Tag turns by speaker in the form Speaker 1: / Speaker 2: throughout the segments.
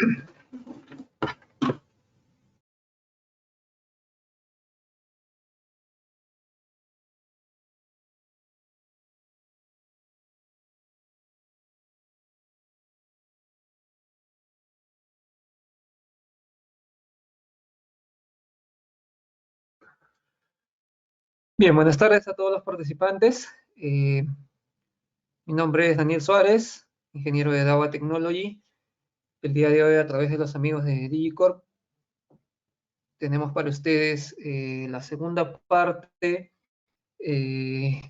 Speaker 1: Bien, buenas tardes a todos los participantes. Mi nombre es Daniel Suárez, ingeniero de Dava Technology. El día de hoy, a través de los amigos de Digicorp, tenemos para ustedes la segunda parte de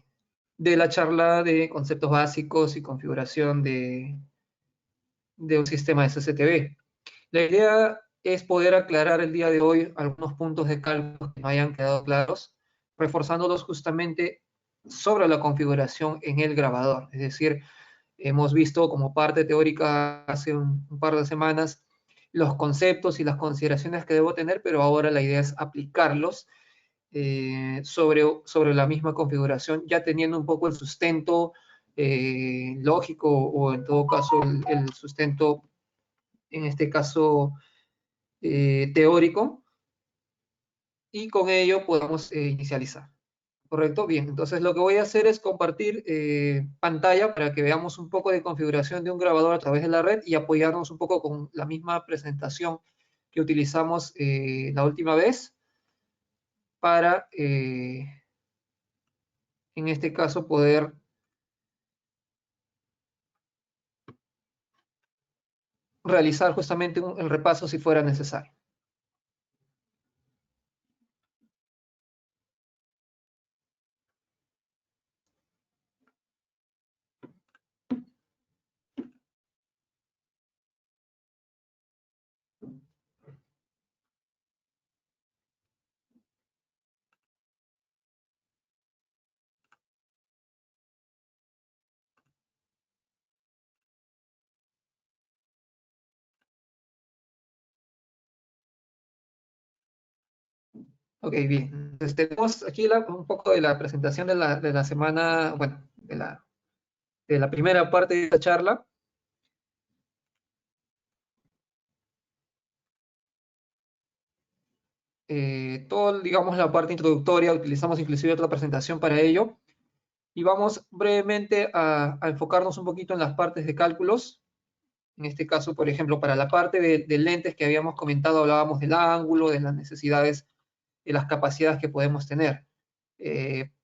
Speaker 1: la charla de conceptos básicos y configuración de un sistema de CCTV. La idea es poder aclarar el día de hoy algunos puntos de cálculo que no hayan quedado claros, reforzándolos justamente sobre la configuración en el grabador. Es decir, hemos visto como parte teórica hace un par de semanas los conceptos y las consideraciones que debo tener, pero ahora la idea es aplicarlos sobre la misma configuración, ya teniendo un poco el sustento lógico o en todo caso el sustento, en este caso teórico, y con ello podemos inicializar. ¿Correcto? Bien, entonces lo que voy a hacer es compartir pantalla para que veamos un poco de configuración de un grabador a través de la red y apoyarnos un poco con la misma presentación que utilizamos la última vez para, en este caso, poder realizar justamente el repaso si fuera necesario. Ok, bien. Entonces, tenemos aquí un poco de la presentación de la semana, bueno, de la primera parte de esta charla. Todo, digamos, la parte introductoria, utilizamos inclusive otra presentación para ello. Y vamos brevemente a enfocarnos un poquito en las partes de cálculos. En este caso, por ejemplo, para la parte de lentes que habíamos comentado, hablábamos del ángulo, de las necesidades, de las capacidades que podemos tener.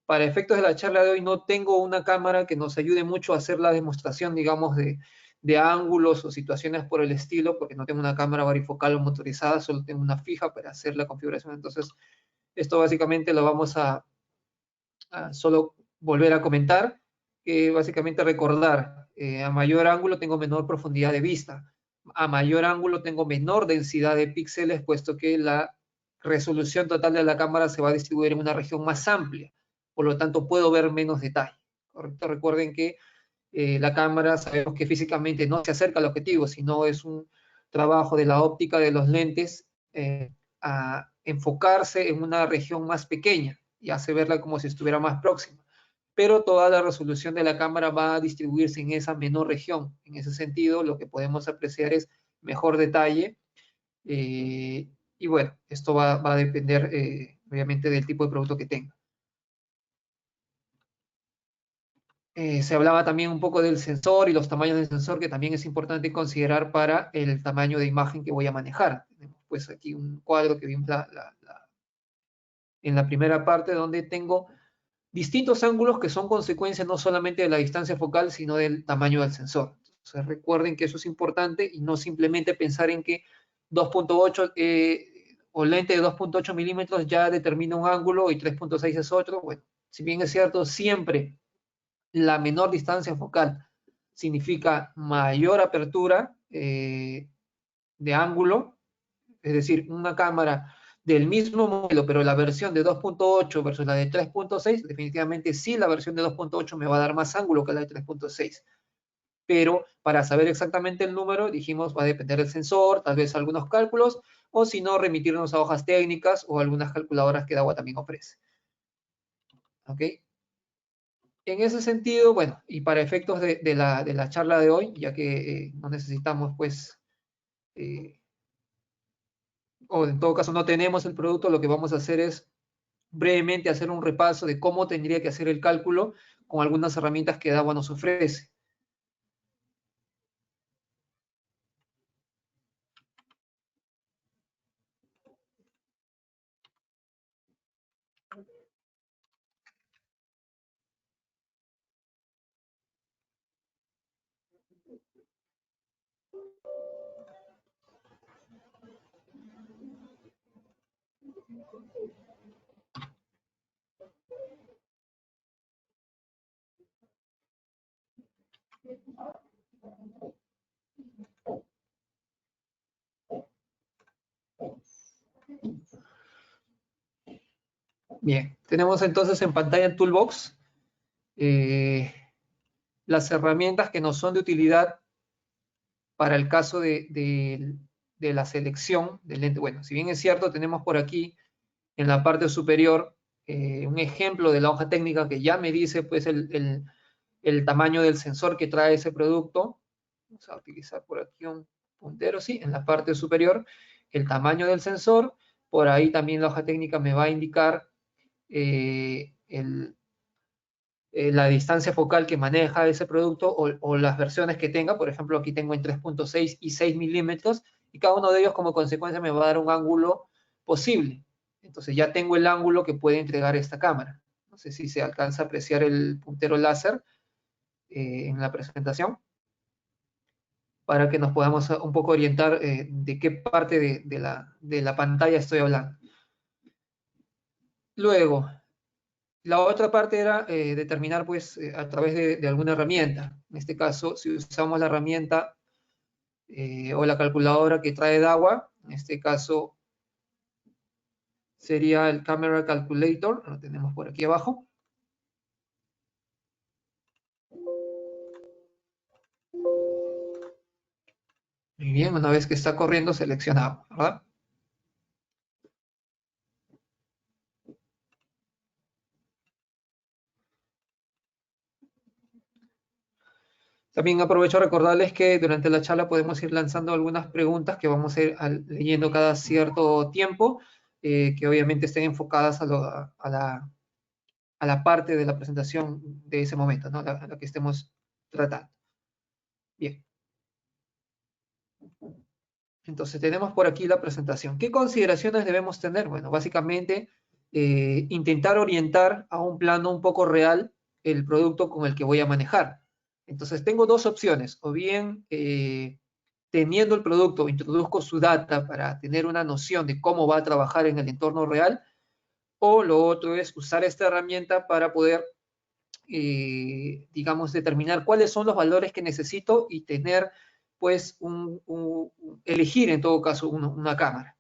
Speaker 1: Para efectos de la charla de hoy no tengo una cámara que nos ayude mucho a hacer la demostración, digamos, de ángulos o situaciones por el estilo, porque no tengo una cámara varifocal o motorizada, solo tengo una fija para hacer la configuración. Entonces, esto básicamente lo vamos a solo volver a comentar, que básicamente recordar, a mayor ángulo tengo menor profundidad de vista, a mayor ángulo tengo menor densidad de píxeles, puesto que la resolución total de la cámara se va a distribuir en una región más amplia, por lo tanto puedo ver menos detalle. ¿Correcto? Recuerden que la cámara sabemos que físicamente no se acerca al objetivo, sino es un trabajo de la óptica de los lentes a enfocarse en una región más pequeña y hace verla como si estuviera más próxima. Pero toda la resolución de la cámara va a distribuirse en esa menor región. En ese sentido, lo que podemos apreciar es mejor detalle. Y bueno, esto va a depender obviamente del tipo de producto que tenga. Se hablaba también un poco del sensor y los tamaños del sensor, que también es importante considerar para el tamaño de imagen que voy a manejar. Tenemos pues aquí un cuadro que vimos en la primera parte, donde tengo distintos ángulos que son consecuencia no solamente de la distancia focal, sino del tamaño del sensor. Entonces recuerden que eso es importante y no simplemente pensar en que 2.8 o lente de 2.8 milímetros ya determina un ángulo y 3.6 es otro. Bueno, si bien es cierto, siempre la menor distancia focal significa mayor apertura de ángulo, es decir, una cámara del mismo modelo, pero la versión de 2.8 versus la de 3.6, definitivamente sí, la versión de 2.8 me va a dar más ángulo que la de 3.6. Pero para saber exactamente el número, dijimos, va a depender del sensor, tal vez algunos cálculos, o si no, remitirnos a hojas técnicas o algunas calculadoras que DAWA también ofrece. ¿Ok? En ese sentido, bueno, y para efectos de la charla de hoy, ya que no necesitamos pues o en todo caso no tenemos el producto, lo que vamos a hacer es brevemente hacer un repaso de cómo tendría que hacer el cálculo con algunas herramientas que DAWA nos ofrece. Bien, tenemos entonces en pantalla en Toolbox las herramientas que nos son de utilidad para el caso de la selección del lente. Bueno, si bien es cierto, tenemos por aquí en la parte superior un ejemplo de la hoja técnica que ya me dice pues el tamaño del sensor que trae ese producto. Vamos a utilizar por aquí un puntero, sí, en la parte superior, el tamaño del sensor. Por ahí también la hoja técnica me va a indicar la distancia focal que maneja ese producto o las versiones que tenga. Por ejemplo, aquí tengo en 3.6 y 6 milímetros y cada uno de ellos como consecuencia me va a dar un ángulo posible. Entonces ya tengo el ángulo que puede entregar esta cámara. No sé si se alcanza a apreciar el puntero láser en la presentación para que nos podamos un poco orientar de qué parte de la pantalla estoy hablando. Luego, la otra parte era determinar pues a través de alguna herramienta. En este caso, si usamos la herramienta o la calculadora que trae DAWA, en este caso sería el Camera Calculator, lo tenemos por aquí abajo. Muy bien, una vez que está corriendo seleccionamos, ¿verdad? También aprovecho a recordarles que durante la charla podemos ir lanzando algunas preguntas que vamos a ir leyendo cada cierto tiempo, que obviamente estén enfocadas a la parte de la presentación de ese momento, ¿no? A la que estemos tratando. Bien. Entonces tenemos por aquí la presentación. ¿Qué consideraciones debemos tener? Bueno, básicamente intentar orientar a un plano un poco real el producto con el que voy a manejar. Entonces tengo dos opciones, o bien teniendo el producto, introduzco su data para tener una noción de cómo va a trabajar en el entorno real, o lo otro es usar esta herramienta para poder, digamos, determinar cuáles son los valores que necesito y tener, pues, elegir en todo caso una cámara.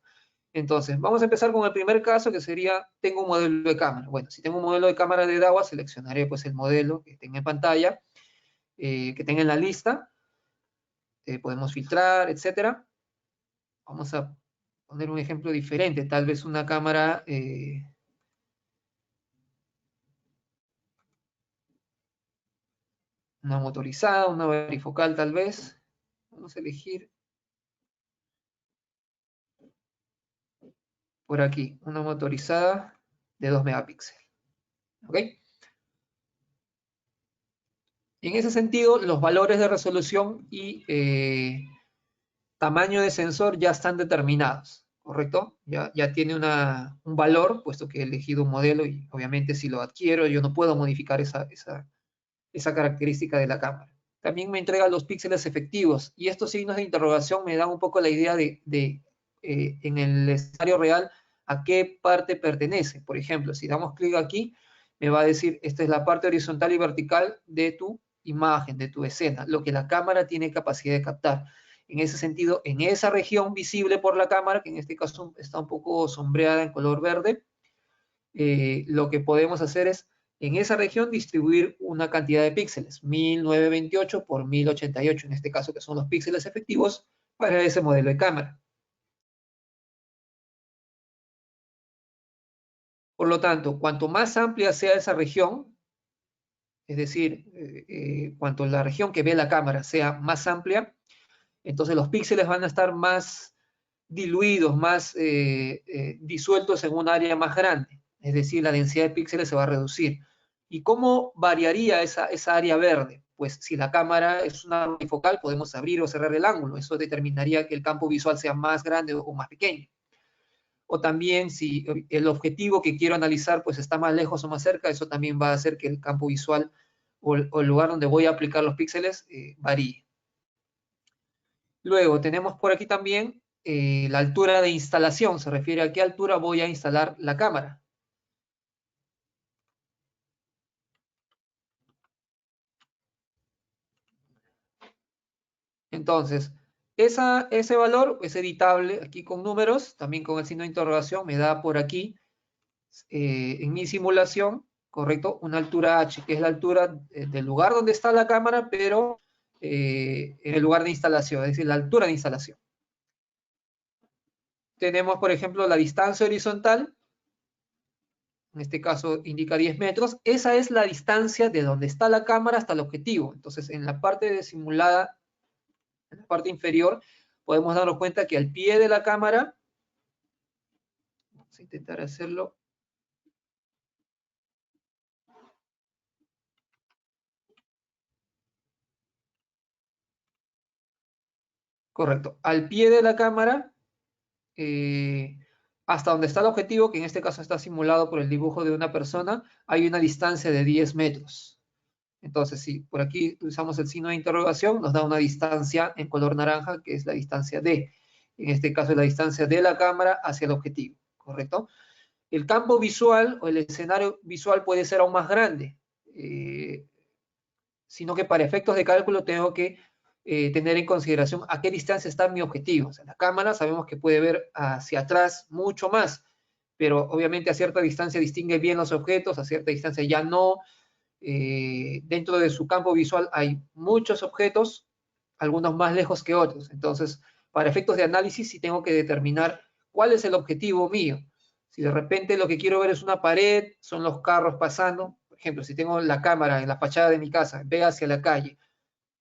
Speaker 1: Entonces, vamos a empezar con el primer caso, que sería, tengo un modelo de cámara. Bueno, si tengo un modelo de cámara de DAWA, seleccionaré pues el modelo que tenga en pantalla, que tenga en la lista. Podemos filtrar, etcétera. Vamos a poner un ejemplo diferente, tal vez una cámara una motorizada, una varifocal tal vez. Vamos a elegir por aquí, una motorizada de 2 megapíxeles. ¿Ok? En ese sentido, los valores de resolución y tamaño de sensor ya están determinados, ¿correcto? Ya tiene un valor, puesto que he elegido un modelo y obviamente si lo adquiero yo no puedo modificar esa característica de la cámara. También me entrega los píxeles efectivos y estos signos de interrogación me dan un poco la idea de en el escenario real a qué parte pertenece. Por ejemplo, si damos clic aquí, me va a decir esta es la parte horizontal y vertical de tu imagen, de tu escena, lo que la cámara tiene capacidad de captar. En ese sentido, en esa región visible por la cámara, que en este caso está un poco sombreada en color verde, lo que podemos hacer es en esa región distribuir una cantidad de píxeles, 1928 por 1088, en este caso que son los píxeles efectivos para ese modelo de cámara. Por lo tanto, cuanto más amplia sea esa región, es decir, cuanto la región que ve la cámara sea más amplia, Entonces los píxeles van a estar más diluidos, más disueltos en un área más grande. Es decir, la densidad de píxeles se va a reducir. ¿Y cómo variaría esa área verde? Pues si la cámara es una focal, podemos abrir o cerrar el ángulo. Eso determinaría que el campo visual sea más grande o más pequeño. O también si el objetivo que quiero analizar pues está más lejos o más cerca, eso también va a hacer que el campo visual o el lugar donde voy a aplicar los píxeles varíe. Luego tenemos por aquí también la altura de instalación. Se refiere a qué altura voy a instalar la cámara. Entonces, ese valor es editable aquí con números, también con el signo de interrogación, me da por aquí, en mi simulación, correcto, una altura H, que es la altura del lugar donde está la cámara, pero en el lugar de instalación, es decir, la altura de instalación. Tenemos, por ejemplo, la distancia horizontal, en este caso indica 10 metros, esa es la distancia de donde está la cámara hasta el objetivo. Entonces, en la parte de simulada, en la parte inferior, podemos darnos cuenta que al pie de la cámara, vamos a intentar hacerlo. Correcto. Al pie de la cámara, hasta donde está el objetivo, que en este caso está simulado por el dibujo de una persona, hay una distancia de 10 metros. Entonces, si por aquí usamos el signo de interrogación, nos da una distancia en color naranja, que es la distancia D. En este caso es la distancia de la cámara hacia el objetivo, ¿correcto? El campo visual o el escenario visual puede ser aún más grande, sino que para efectos de cálculo tengo que tener en consideración a qué distancia está mi objetivo. O sea, la cámara sabemos que puede ver hacia atrás mucho más, pero obviamente a cierta distancia distingue bien los objetos, a cierta distancia ya no. Dentro de su campo visual hay muchos objetos, algunos más lejos que otros. Entonces, para efectos de análisis, sí tengo que determinar cuál es el objetivo mío. Si de repente lo que quiero ver es una pared, son los carros pasando, por ejemplo, si tengo la cámara en la fachada de mi casa, ve hacia la calle,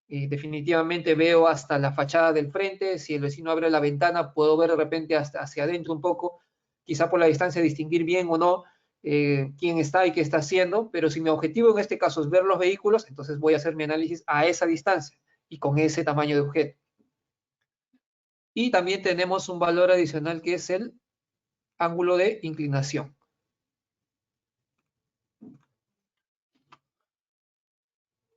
Speaker 1: definitivamente veo hasta la fachada del frente, si el vecino abre la ventana, puedo ver de repente hasta hacia adentro un poco, quizá por la distancia distinguir bien o no quién está y qué está haciendo, pero si mi objetivo en este caso es ver los vehículos, entonces voy a hacer mi análisis a esa distancia y con ese tamaño de objeto. Y también tenemos un valor adicional que es el ángulo de inclinación.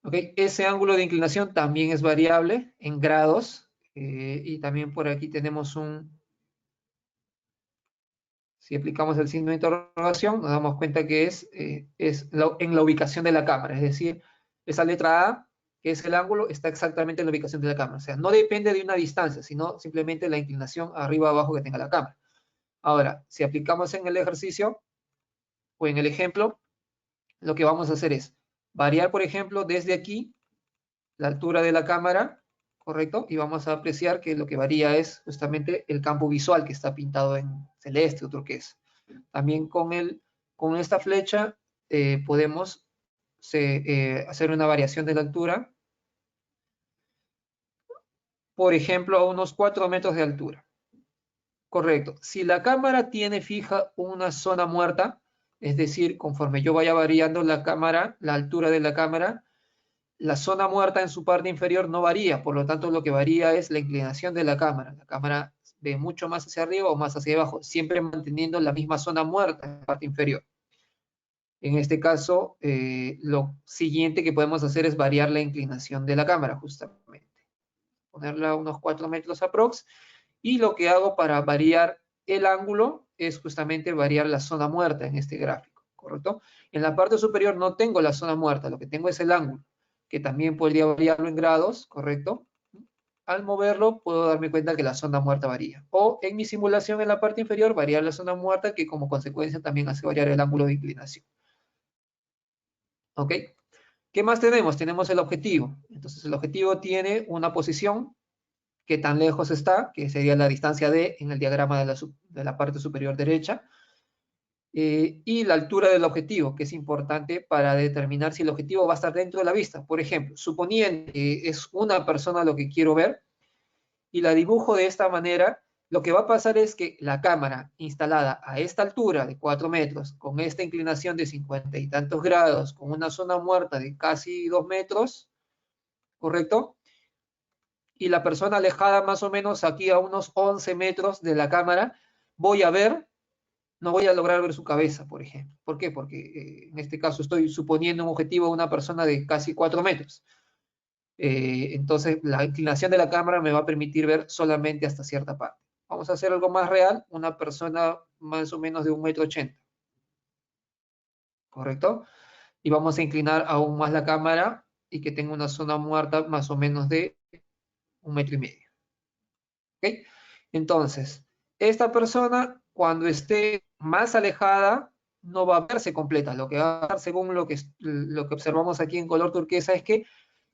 Speaker 1: ¿Okay? Ese ángulo de inclinación también es variable en grados y también por aquí tenemos si aplicamos el signo de interrogación, nos damos cuenta que es en la ubicación de la cámara, es decir, esa letra A, que es el ángulo, está exactamente en la ubicación de la cámara. O sea, no depende de una distancia, sino simplemente la inclinación arriba o abajo que tenga la cámara. Ahora, si aplicamos en el ejercicio o en el ejemplo, lo que vamos a hacer es variar, por ejemplo, desde aquí la altura de la cámara, ¿correcto? Y vamos a apreciar que lo que varía es justamente el campo visual que está pintado en celeste, otro que es. También con esta flecha podemos hacer una variación de la altura, por ejemplo, a unos 4 metros de altura. Correcto. Si la cámara tiene fija una zona muerta, es decir, conforme yo vaya variando la cámara, la altura de la cámara, la zona muerta en su parte inferior no varía, por lo tanto lo que varía es la inclinación de la cámara. La cámara ve mucho más hacia arriba o más hacia abajo, siempre manteniendo la misma zona muerta en la parte inferior. En este caso, lo siguiente que podemos hacer es variar la inclinación de la cámara, justamente. Ponerla a unos 4 metros aprox. Y lo que hago para variar el ángulo es justamente variar la zona muerta en este gráfico, ¿correcto? En la parte superior no tengo la zona muerta, lo que tengo es el ángulo, que también podría variarlo en grados, ¿correcto? Al moverlo puedo darme cuenta que la zona muerta varía. O en mi simulación en la parte inferior variar la zona muerta, que como consecuencia también hace variar el ángulo de inclinación. ¿Ok? ¿Qué más tenemos? Tenemos el objetivo. Entonces el objetivo tiene una posición, que tan lejos está, que sería la distancia D en el diagrama de la parte superior derecha, y la altura del objetivo, que es importante para determinar si el objetivo va a estar dentro de la vista. Por ejemplo, suponiendo que es una persona lo que quiero ver, y la dibujo de esta manera, lo que va a pasar es que la cámara instalada a esta altura de 4 metros, con esta inclinación de 50 y tantos grados, con una zona muerta de casi 2 metros, ¿correcto? Y la persona alejada más o menos aquí a unos 11 metros de la cámara, no voy a lograr ver su cabeza, por ejemplo. ¿Por qué? Porque en este caso estoy suponiendo un objetivo de una persona de casi 4 metros. Entonces la inclinación de la cámara me va a permitir ver solamente hasta cierta parte. Vamos a hacer algo más real, una persona más o menos de 1,80 m, ¿correcto? Y vamos a inclinar aún más la cámara y que tenga una zona muerta más o menos de 1,5 m. ¿Ok? Entonces, esta persona cuando esté más alejada no va a verse completa. Lo que va a dar, según lo que observamos aquí en color turquesa, es que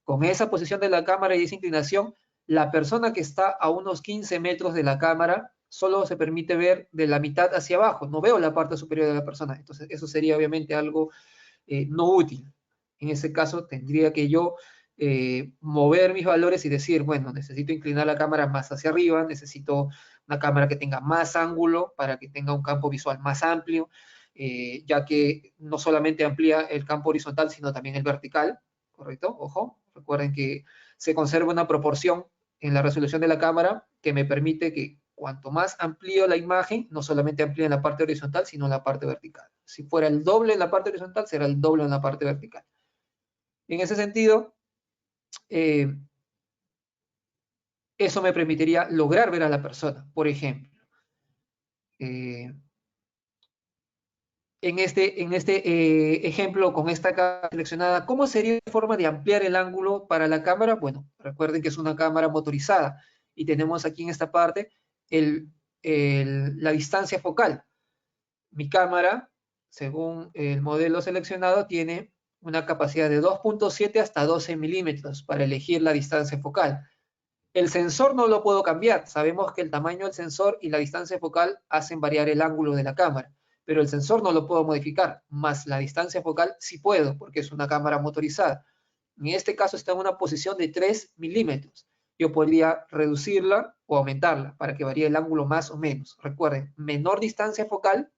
Speaker 1: con esa posición de la cámara y esa inclinación, la persona que está a unos 15 metros de la cámara solo se permite ver de la mitad hacia abajo. No veo la parte superior de la persona. Entonces, eso sería obviamente algo no útil. En ese caso, tendría que yo mover mis valores y decir, bueno, necesito inclinar la cámara más hacia arriba, necesito una cámara que tenga más ángulo para que tenga un campo visual más amplio, ya que no solamente amplía el campo horizontal, sino también el vertical, ¿correcto? Ojo, recuerden que se conserva una proporción en la resolución de la cámara que me permite que cuanto más amplío la imagen, no solamente amplíe en la parte horizontal, sino en la parte vertical. Si fuera el doble en la parte horizontal, será el doble en la parte vertical. En ese sentido, eso me permitiría lograr ver a la persona. Por ejemplo, en este ejemplo, con esta cámara seleccionada, ¿cómo sería la forma de ampliar el ángulo para la cámara? Bueno, recuerden que es una cámara motorizada y tenemos aquí en esta parte la distancia focal. Mi cámara, según el modelo seleccionado, tiene una capacidad de 2.7 hasta 12 milímetros para elegir la distancia focal. El sensor no lo puedo cambiar. Sabemos que el tamaño del sensor y la distancia focal hacen variar el ángulo de la cámara, pero el sensor no lo puedo modificar, más la distancia focal sí puedo, porque es una cámara motorizada. En este caso está en una posición de 3 milímetros. Yo podría reducirla o aumentarla para que varíe el ángulo más o menos. Recuerden, menor distancia focal,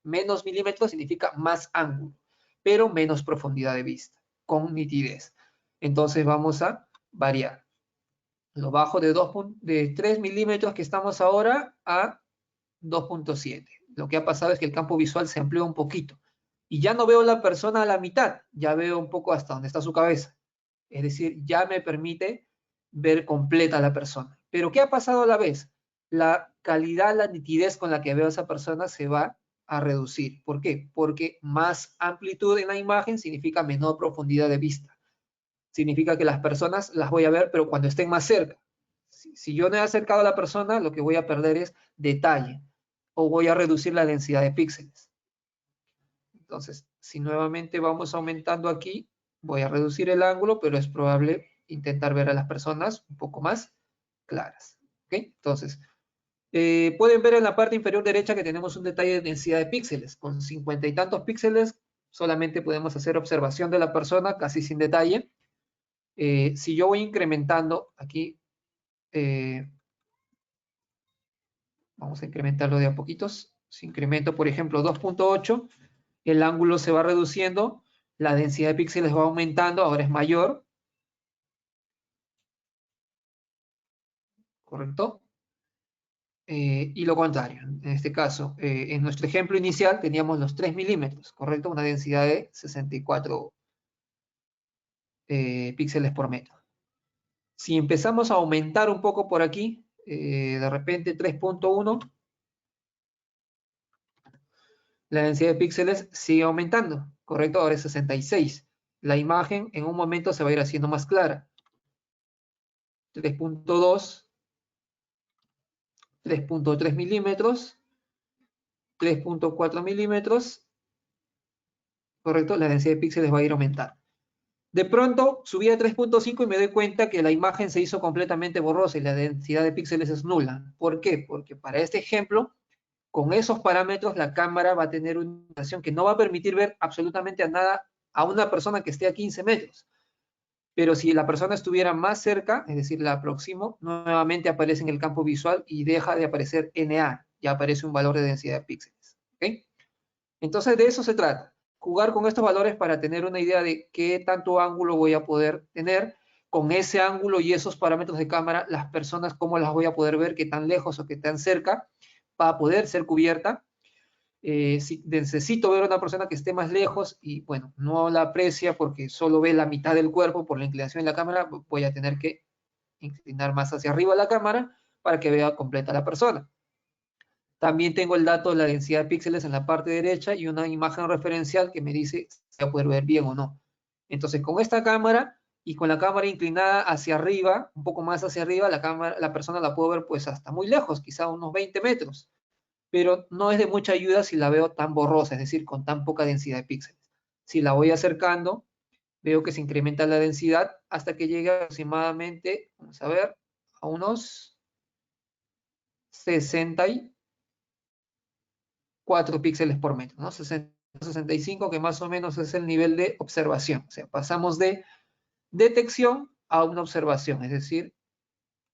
Speaker 1: menos milímetros significa más ángulo, pero menos profundidad de vista, con nitidez. Entonces vamos a variar. Lo bajo de 3 milímetros que estamos ahora a 2.7. Lo que ha pasado es que el campo visual se amplió un poquito. Y ya no veo la persona a la mitad, ya veo un poco hasta donde está su cabeza. Es decir, ya me permite ver completa a la persona. Pero ¿qué ha pasado a la vez? La calidad, la nitidez con la que veo a esa persona se va a reducir. ¿Por qué? Porque más amplitud en la imagen significa menor profundidad de vista. Significa que las personas las voy a ver, pero cuando estén más cerca. Si yo no he acercado a la persona, lo que voy a perder es detalle o voy a reducir la densidad de píxeles. Entonces, si nuevamente vamos aumentando aquí, voy a reducir el ángulo, pero es probable intentar ver a las personas un poco más claras. ¿Ok? Entonces, pueden ver en la parte inferior derecha que tenemos un detalle de densidad de píxeles. Con 50 y tantos píxeles solamente podemos hacer observación de la persona casi sin detalle. Si yo voy incrementando aquí, vamos a incrementarlo de a poquitos. Si incremento, por ejemplo, 2.8, el ángulo se va reduciendo, la densidad de píxeles va aumentando, ahora es mayor. ¿Correcto? Y lo contrario, en este caso, en nuestro ejemplo inicial teníamos los 3 milímetros, ¿correcto? Una densidad de 64 píxeles por metro. Si empezamos a aumentar un poco por aquí, de repente 3.1, la densidad de píxeles sigue aumentando, ¿correcto? Ahora es 66. La imagen en un momento se va a ir haciendo más clara. 3.2, 3.3 milímetros, 3.4 milímetros, ¿correcto? La densidad de píxeles va a ir aumentando. De pronto subí a 3.5 y me doy cuenta que la imagen se hizo completamente borrosa y la densidad de píxeles es nula. ¿Por qué? Porque para este ejemplo, con esos parámetros, la cámara va a tener una iluminación que no va a permitir ver absolutamente a nada a una persona que esté a 15 metros. Pero si la persona estuviera más cerca, es decir, la aproximo, nuevamente aparece en el campo visual y deja de aparecer NA, ya aparece un valor de densidad de píxeles. ¿Ok? Entonces de eso se trata, jugar con estos valores para tener una idea de qué tanto ángulo voy a poder tener. Con ese ángulo y esos parámetros de cámara, las personas cómo las voy a poder ver, qué tan lejos o qué tan cerca, para poder ser cubierta. Si necesito ver a una persona que esté más lejos y bueno, no la aprecia porque solo ve la mitad del cuerpo por la inclinación de la cámara, voy a tener que inclinar más hacia arriba la cámara para que vea completa la persona. También tengo el dato de la densidad de píxeles en la parte derecha y una imagen referencial que me dice si voy a poder ver bien o no. Entonces, con esta cámara y con la cámara inclinada hacia arriba, un poco más hacia arriba, la persona la puedo ver pues hasta muy lejos, quizá unos 20 metros, pero no es de mucha ayuda si la veo tan borrosa, es decir, con tan poca densidad de píxeles. Si la voy acercando, veo que se incrementa la densidad hasta que llegue aproximadamente, vamos a ver, a unos 64 píxeles por metro, ¿no? 65, que más o menos es el nivel de observación. O sea, pasamos de detección a una observación, es decir,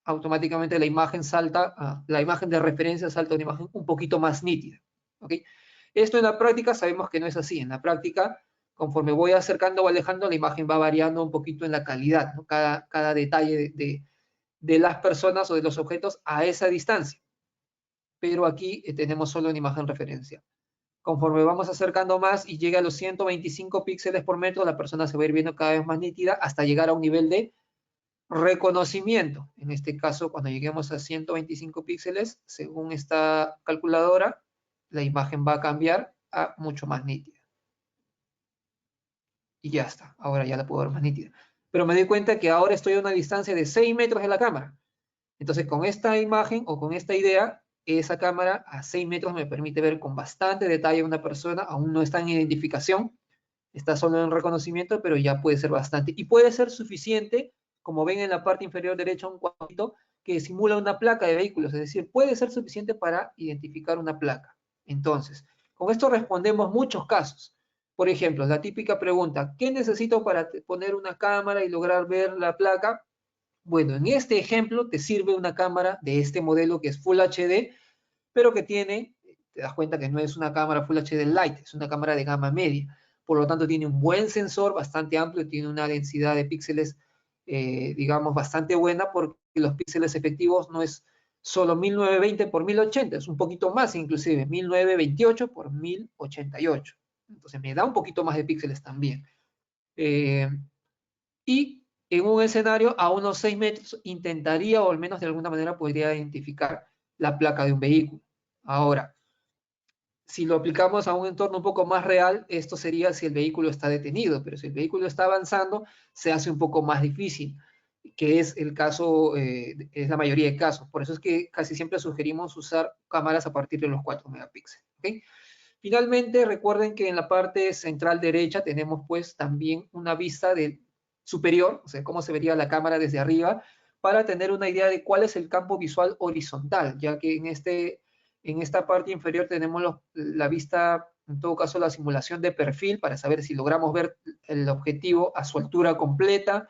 Speaker 1: automáticamente la imagen salta, la imagen de referencia salta a una imagen un poquito más nítida. ¿Ok? Esto en la práctica sabemos que no es así. En la práctica, conforme voy acercando o alejando, la imagen va variando un poquito en la calidad, ¿no? Cada detalle de las personas o de los objetos a esa distancia. Pero aquí tenemos solo una imagen referencia. Conforme vamos acercando más y llega a los 125 píxeles por metro, la persona se va a ir viendo cada vez más nítida hasta llegar a un nivel de reconocimiento. En este caso, cuando lleguemos a 125 píxeles, según esta calculadora, la imagen va a cambiar a mucho más nítida. Y ya está, ahora ya la puedo ver más nítida. Pero me doy cuenta que ahora estoy a una distancia de 6 metros de la cámara. Entonces, con esta imagen o con esta idea, esa cámara a 6 metros me permite ver con bastante detalle a una persona, aún no está en identificación, está solo en reconocimiento, pero ya puede ser bastante. Y puede ser suficiente, como ven en la parte inferior derecha, un cuadrito que simula una placa de vehículos, es decir, puede ser suficiente para identificar una placa. Entonces, con esto respondemos muchos casos. Por ejemplo, la típica pregunta, ¿qué necesito para poner una cámara y lograr ver la placa? Bueno, en este ejemplo te sirve una cámara de este modelo que es Full HD, pero que tiene, te das cuenta que no es una cámara Full HD Lite, es una cámara de gama media. Por lo tanto, tiene un buen sensor, bastante amplio, tiene una densidad de píxeles, digamos, bastante buena, porque los píxeles efectivos no es solo 1920 por 1080, es un poquito más inclusive, 1928 por 1088. Entonces me da un poquito más de píxeles también. Y en un escenario a unos 6 metros intentaría, o al menos de alguna manera podría identificar la placa de un vehículo. Ahora, si lo aplicamos a un entorno un poco más real, esto sería si el vehículo está detenido, pero si el vehículo está avanzando, se hace un poco más difícil, que es el caso, es la mayoría de casos. Por eso es que casi siempre sugerimos usar cámaras a partir de los 4 megapíxeles. ¿Okay? Finalmente, recuerden que en la parte central derecha tenemos pues también una vista superior, o sea, cómo se vería la cámara desde arriba, para tener una idea de cuál es el campo visual horizontal, ya que en esta parte inferior tenemos la vista, en todo caso la simulación de perfil, para saber si logramos ver el objetivo a su altura completa,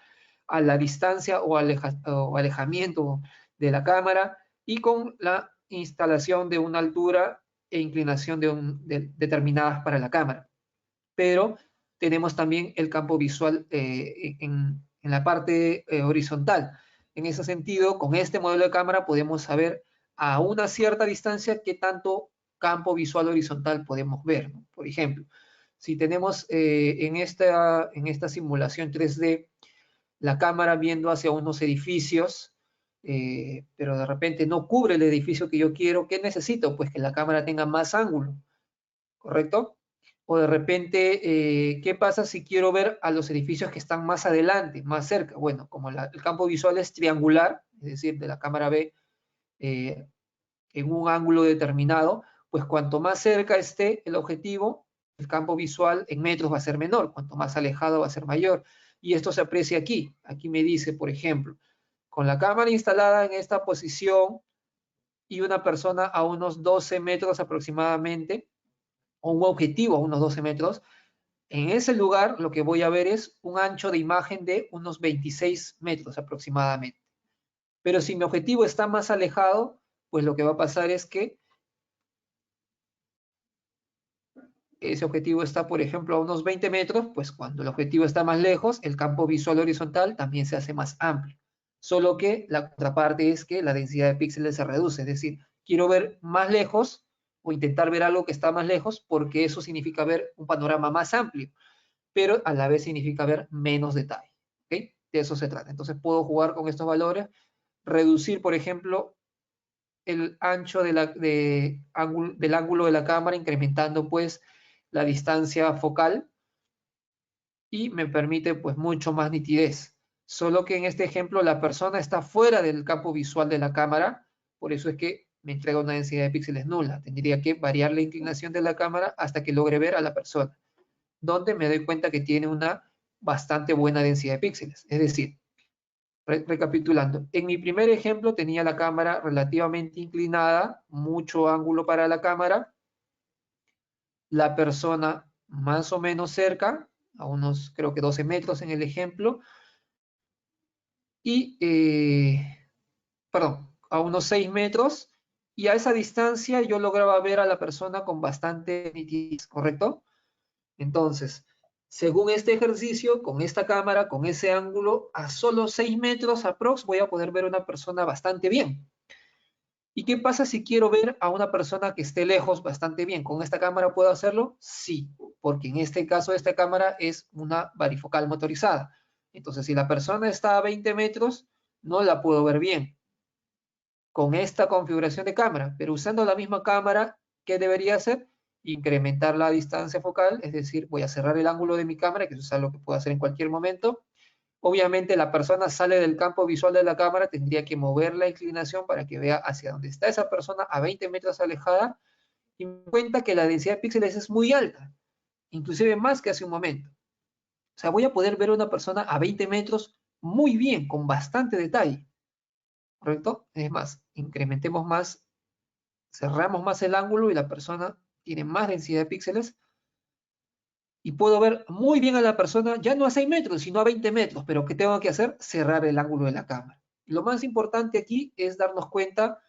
Speaker 1: a la distancia o alejamiento de la cámara, y con la instalación de una altura e inclinación determinadas para la cámara. Pero tenemos también el campo visual en la parte horizontal. En ese sentido, con este modelo de cámara podemos saber a una cierta distancia qué tanto campo visual horizontal podemos ver, ¿no? Por ejemplo, si tenemos en esta simulación 3D la cámara viendo hacia unos edificios, pero de repente no cubre el edificio que yo quiero, ¿qué necesito? Pues que la cámara tenga más ángulo, ¿correcto? O de repente, ¿qué pasa si quiero ver a los edificios que están más adelante, más cerca? Bueno, como el campo visual es triangular, es decir, de la cámara B eh, en un ángulo determinado, pues cuanto más cerca esté el objetivo, el campo visual en metros va a ser menor, cuanto más alejado va a ser mayor. Y esto se aprecia aquí. Aquí me dice, por ejemplo, con la cámara instalada en esta posición y una persona a unos 12 metros aproximadamente, o un objetivo a unos 12 metros, En ese lugar lo que voy a ver es un ancho de imagen de unos 26 metros aproximadamente. Pero si mi objetivo está más alejado, pues lo que va a pasar es que ese objetivo está, por ejemplo, a unos 20 metros, pues cuando el objetivo está más lejos, el campo visual horizontal también se hace más amplio. Solo que la contraparte es que la densidad de píxeles se reduce, es decir, quiero ver más lejos o intentar ver algo que está más lejos porque eso significa ver un panorama más amplio, pero a la vez significa ver menos detalle. ¿Okay? De eso se trata. Entonces puedo jugar con estos valores, reducir, por ejemplo, el ancho del ángulo de la cámara, incrementando pues la distancia focal y me permite pues mucho más nitidez. Solo que en este ejemplo la persona está fuera del campo visual de la cámara, por eso es que me entrega una densidad de píxeles nula. Tendría que variar la inclinación de la cámara hasta que logre ver a la persona, donde me doy cuenta que tiene una bastante buena densidad de píxeles. Es decir, recapitulando, en mi primer ejemplo tenía la cámara relativamente inclinada, mucho ángulo para la cámara, la persona más o menos cerca, a unos creo que 12 metros en el ejemplo, y, perdón, a unos 6 metros, y a esa distancia yo lograba ver a la persona con bastante nitidez, ¿correcto? Entonces, según este ejercicio, con esta cámara, con ese ángulo, a solo 6 metros aprox voy a poder ver a una persona bastante bien. ¿Y qué pasa si quiero ver a una persona que esté lejos bastante bien? ¿Con esta cámara puedo hacerlo? Sí, porque en este caso esta cámara es una varifocal motorizada. Entonces, si la persona está a 20 metros, no la puedo ver bien con esta configuración de cámara, pero usando la misma cámara, ¿qué debería hacer? Incrementar la distancia focal, es decir, voy a cerrar el ángulo de mi cámara, que eso es algo que puedo hacer en cualquier momento. Obviamente la persona sale del campo visual de la cámara, tendría que mover la inclinación para que vea hacia dónde está esa persona a 20 metros alejada y me cuenta que la densidad de píxeles es muy alta, inclusive más que hace un momento. O sea, voy a poder ver a una persona a 20 metros muy bien, con bastante detalle, ¿correcto? Es más, incrementemos más, cerramos más el ángulo y la persona tiene más densidad de píxeles y puedo ver muy bien a la persona, ya no a 6 metros, sino a 20 metros, pero ¿qué tengo que hacer? Cerrar el ángulo de la cámara. Lo más importante aquí es darnos cuenta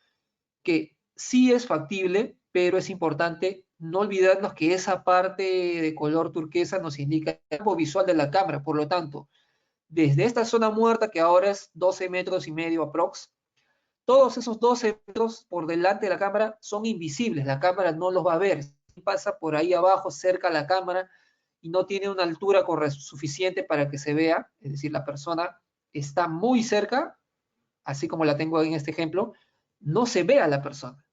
Speaker 1: que sí es factible, pero es importante no olvidarnos que esa parte de color turquesa nos indica el campo visual de la cámara. Por lo tanto, desde esta zona muerta, que ahora es 12 metros y medio aprox, todos esos 12 metros por delante de la cámara son invisibles, la cámara no los va a ver. Si pasa por ahí abajo, cerca a la cámara, y no tiene una altura suficiente para que se vea, es decir, la persona está muy cerca, así como la tengo en este ejemplo, no se ve a la persona,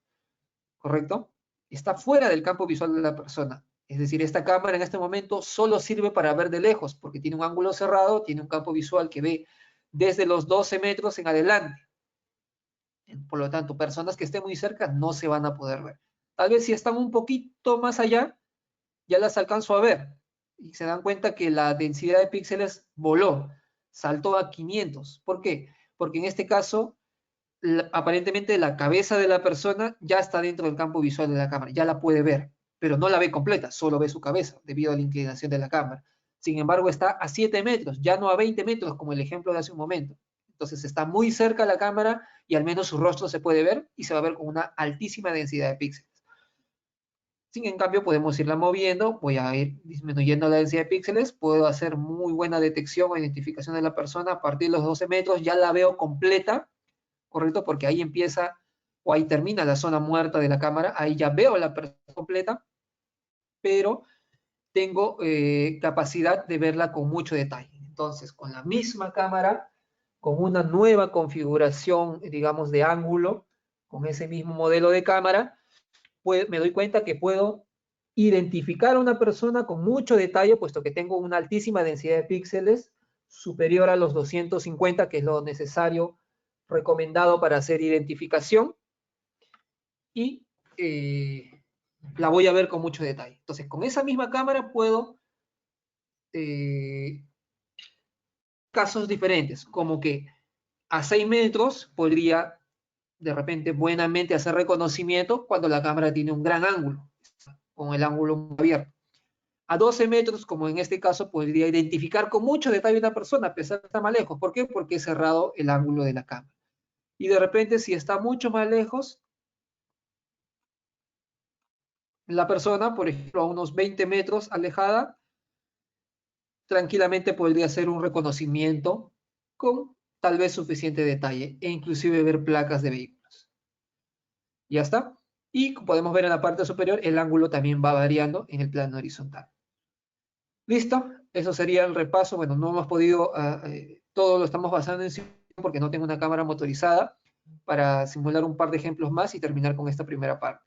Speaker 1: ¿correcto? Está fuera del campo visual de la persona. Es decir, esta cámara en este momento solo sirve para ver de lejos, porque tiene un ángulo cerrado, tiene un campo visual que ve desde los 12 metros en adelante. Por lo tanto, personas que estén muy cerca no se van a poder ver. Tal vez si están un poquito más allá, ya las alcanzo a ver. Y se dan cuenta que la densidad de píxeles voló, saltó a 500. ¿Por qué? Porque en este caso, aparentemente la cabeza de la persona ya está dentro del campo visual de la cámara, ya la puede ver, pero no la ve completa, solo ve su cabeza debido a la inclinación de la cámara. Sin embargo, está a 7 metros, ya no a 20 metros como el ejemplo de hace un momento. Entonces está muy cerca la cámara y al menos su rostro se puede ver y se va a ver con una altísima densidad de píxeles. Sin en cambio, podemos irla moviendo, voy a ir disminuyendo la densidad de píxeles, puedo hacer muy buena detección o identificación de la persona a partir de los 12 metros, ya la veo completa, ¿correcto? Porque ahí empieza o ahí termina la zona muerta de la cámara, ahí ya veo la persona completa, pero tengo capacidad de verla con mucho detalle. Entonces, con la misma cámara, con una nueva configuración, digamos, de ángulo, con ese mismo modelo de cámara, pues, me doy cuenta que puedo identificar a una persona con mucho detalle, puesto que tengo una altísima densidad de píxeles, superior a los 250, que es lo necesario, recomendado para hacer identificación, y la voy a ver con mucho detalle. Entonces, con esa misma cámara puedo casos diferentes, como que a 6 metros podría de repente buenamente hacer reconocimiento cuando la cámara tiene un gran ángulo, con el ángulo muy abierto. A 12 metros, como en este caso, podría identificar con mucho detalle una persona, a pesar de estar más lejos. ¿Por qué? Porque he cerrado el ángulo de la cámara. Y de repente, si está mucho más lejos, la persona, por ejemplo, a unos 20 metros alejada, tranquilamente podría hacer un reconocimiento con tal vez suficiente detalle e inclusive ver placas de vehículos. Ya está. Y como podemos ver en la parte superior, el ángulo también va variando en el plano horizontal. Listo, eso sería el repaso. Bueno, no hemos podido, todo lo estamos basando en sí porque no tengo una cámara motorizada para simular un par de ejemplos más y terminar con esta primera parte.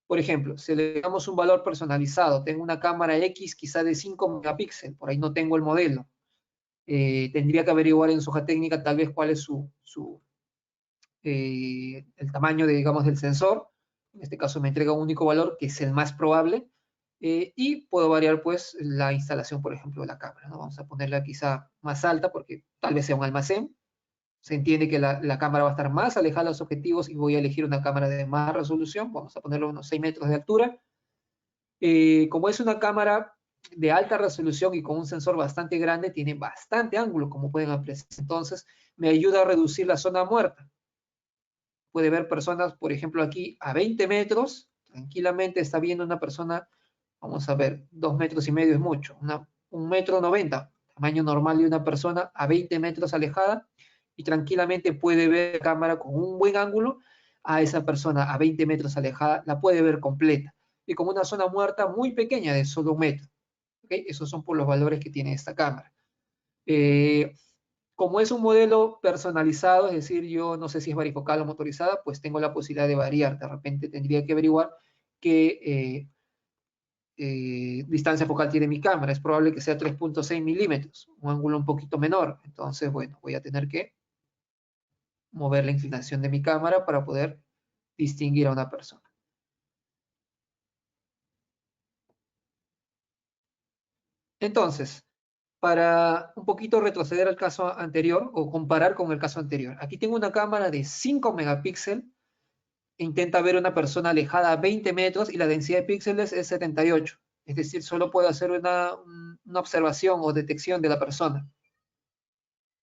Speaker 1: Por ejemplo, si le damos un valor personalizado, tengo una cámara X quizá de 5 megapíxeles, por ahí no tengo el modelo. Tendría que averiguar en su hoja técnica tal vez cuál es el tamaño de, digamos, del sensor. En este caso me entrega un único valor que es el más probable. Y puedo variar pues la instalación, por ejemplo, de la cámara, ¿no? Vamos a ponerla quizá más alta porque tal vez sea un almacén. Se entiende que la cámara va a estar más alejada de los objetivos y voy a elegir una cámara de más resolución. Vamos a ponerlo a unos 6 metros de altura. Como es una cámara de alta resolución y con un sensor bastante grande, tiene bastante ángulo, como pueden apreciar. Entonces, me ayuda a reducir la zona muerta. Puede ver personas, por ejemplo, aquí a 20 metros, tranquilamente está viendo una persona, vamos a ver, 2,5 metros es mucho, 1,90 m, tamaño normal de una persona a 20 metros alejada, y tranquilamente puede ver la cámara con un buen ángulo a esa persona a 20 metros alejada, la puede ver completa, y con una zona muerta muy pequeña de solo 1 metro. ¿Okay? Esos son por los valores que tiene esta cámara. Como es un modelo personalizado, es decir, yo no sé si es varifocal o motorizada, pues tengo la posibilidad de variar. De repente tendría que averiguar qué distancia focal tiene mi cámara. Es probable que sea 3,6 milímetros, un ángulo un poquito menor. Entonces, bueno, voy a tener que mover la inclinación de mi cámara para poder distinguir a una persona. Entonces, para un poquito retroceder al caso anterior o comparar con el caso anterior. Aquí tengo una cámara de 5 megapíxeles, intenta ver una persona alejada a 20 metros y la densidad de píxeles es 78. Es decir, solo puedo hacer una observación o detección de la persona.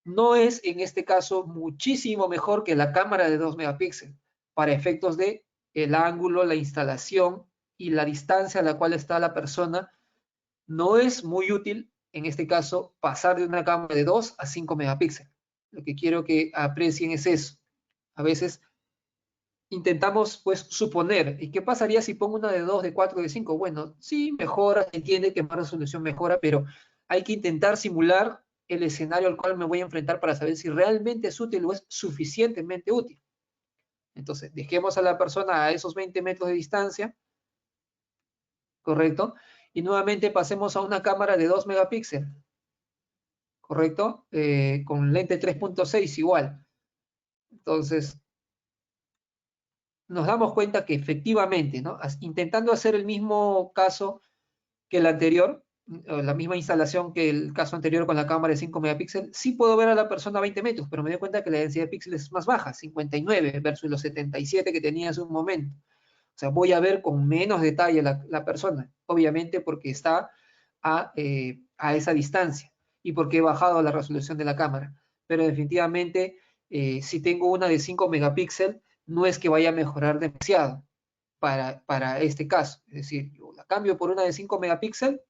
Speaker 1: No es en este caso muchísimo mejor que la cámara de 2 megapíxeles para efectos de el ángulo, la instalación y la distancia a la cual está la persona. No es muy útil en este caso pasar de una cámara de 2 a 5 megapíxeles. Lo que quiero que aprecien es eso. A veces intentamos pues suponer, ¿y qué pasaría si pongo una de 2, de 4, de 5? Bueno, sí, mejora, se entiende que más resolución mejora, pero hay que intentar simular el escenario al cual me voy a enfrentar para saber si realmente es útil o es suficientemente útil. Entonces, dejemos a la persona a esos 20 metros de distancia, ¿correcto? Y nuevamente pasemos a una cámara de 2 megapíxeles, ¿correcto? Con lente 3,6 igual. Entonces, nos damos cuenta que efectivamente, ¿no? Intentando hacer el mismo caso que el anterior, la misma instalación que el caso anterior con la cámara de 5 megapíxeles, sí puedo ver a la persona a 20 metros, pero me doy cuenta que la densidad de píxeles es más baja, 59 versus los 77 que tenía hace un momento. O sea, voy a ver con menos detalle la persona, obviamente porque está a esa distancia y porque he bajado la resolución de la cámara. Pero definitivamente, si tengo una de 5 megapíxeles, no es que vaya a mejorar demasiado para este caso. Es decir, yo la cambio por una de 5 megapíxeles,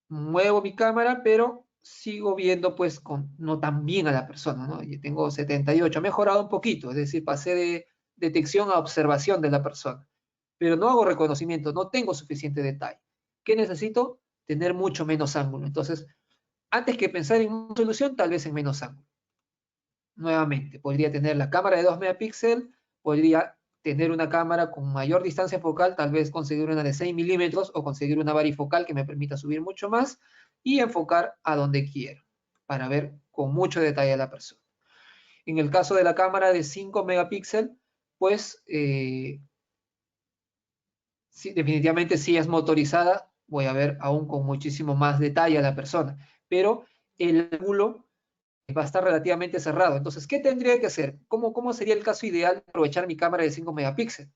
Speaker 1: muevo mi cámara, pero sigo viendo pues no tan bien a la persona, ¿no? Yo tengo 78, he mejorado un poquito, es decir, pasé de detección a observación de la persona, pero no hago reconocimiento, no tengo suficiente detalle. ¿Qué necesito? Tener mucho menos ángulo. Entonces, antes que pensar en una solución, tal vez en menos ángulo. Nuevamente, podría tener la cámara de 2 megapíxeles, podría tener una cámara con mayor distancia focal, tal vez conseguir una de 6 milímetros o conseguir una varifocal que me permita subir mucho más y enfocar a donde quiero para ver con mucho detalle a la persona. En el caso de la cámara de 5 megapíxeles, pues sí, definitivamente si es motorizada, voy a ver aún con muchísimo más detalle a la persona, pero el ángulo va a estar relativamente cerrado. Entonces, ¿qué tendría que hacer? ¿Cómo sería el caso ideal de aprovechar mi cámara de 5 megapíxeles?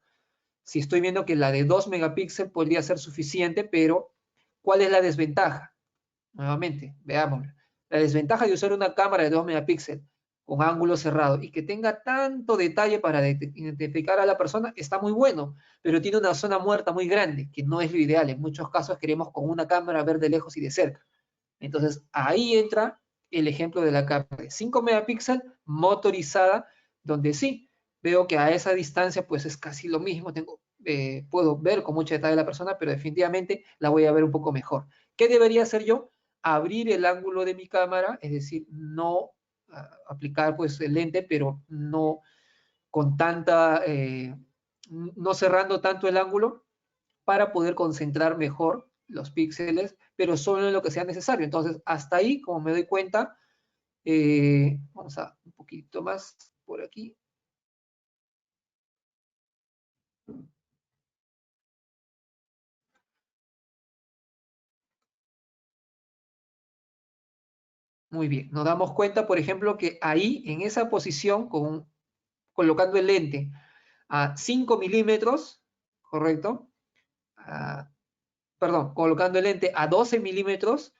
Speaker 1: si estoy viendo que la de 2 megapíxeles podría ser suficiente, pero ¿cuál es la desventaja? Nuevamente, veámoslo. La desventaja de usar una cámara de 2 megapíxeles con ángulo cerrado y que tenga tanto detalle para identificar a la persona está muy bueno, pero tiene una zona muerta muy grande, que no es lo ideal. En muchos casos queremos con una cámara ver de lejos y de cerca. Entonces, ahí entra el ejemplo de la cámara de 5 megapíxeles motorizada, donde sí, veo que a esa distancia pues es casi lo mismo, puedo ver con mucho detalle a la persona, pero definitivamente la voy a ver un poco mejor. ¿Qué debería hacer yo? Abrir el ángulo de mi cámara, es decir, no aplicar pues el lente, pero no con tanta, no cerrando tanto el ángulo para poder concentrar mejor los píxeles, pero solo en lo que sea necesario. Entonces, hasta ahí, como me doy cuenta, vamos a un poquito más por aquí. Muy bien, nos damos cuenta, por ejemplo, que ahí, en esa posición, colocando el lente a 5 milímetros, ¿correcto? Perdón, colocando el lente a 12 milímetros,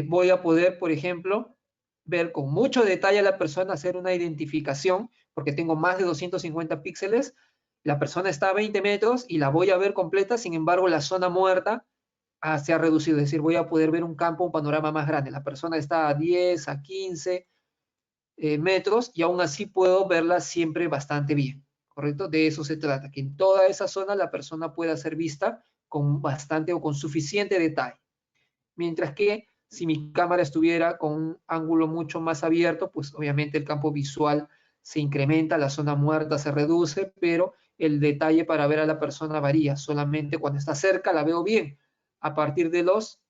Speaker 1: voy a poder, por ejemplo, ver con mucho detalle a la persona, hacer una identificación, porque tengo más de 250 píxeles, la persona está a 20 metros y la voy a ver completa, sin embargo, la zona muerta se ha reducido, es decir, voy a poder ver un campo, un panorama más grande. La persona está a 10, a 15 metros y aún así puedo verla siempre bastante bien, ¿correcto? De eso se trata, que en toda esa zona la persona pueda ser vista con bastante o con suficiente detalle. Mientras que si mi cámara estuviera con un ángulo mucho más abierto, pues obviamente el campo visual se incrementa, la zona muerta se reduce, pero el detalle para ver a la persona varía. Solamente cuando está cerca la veo bien. A partir de los,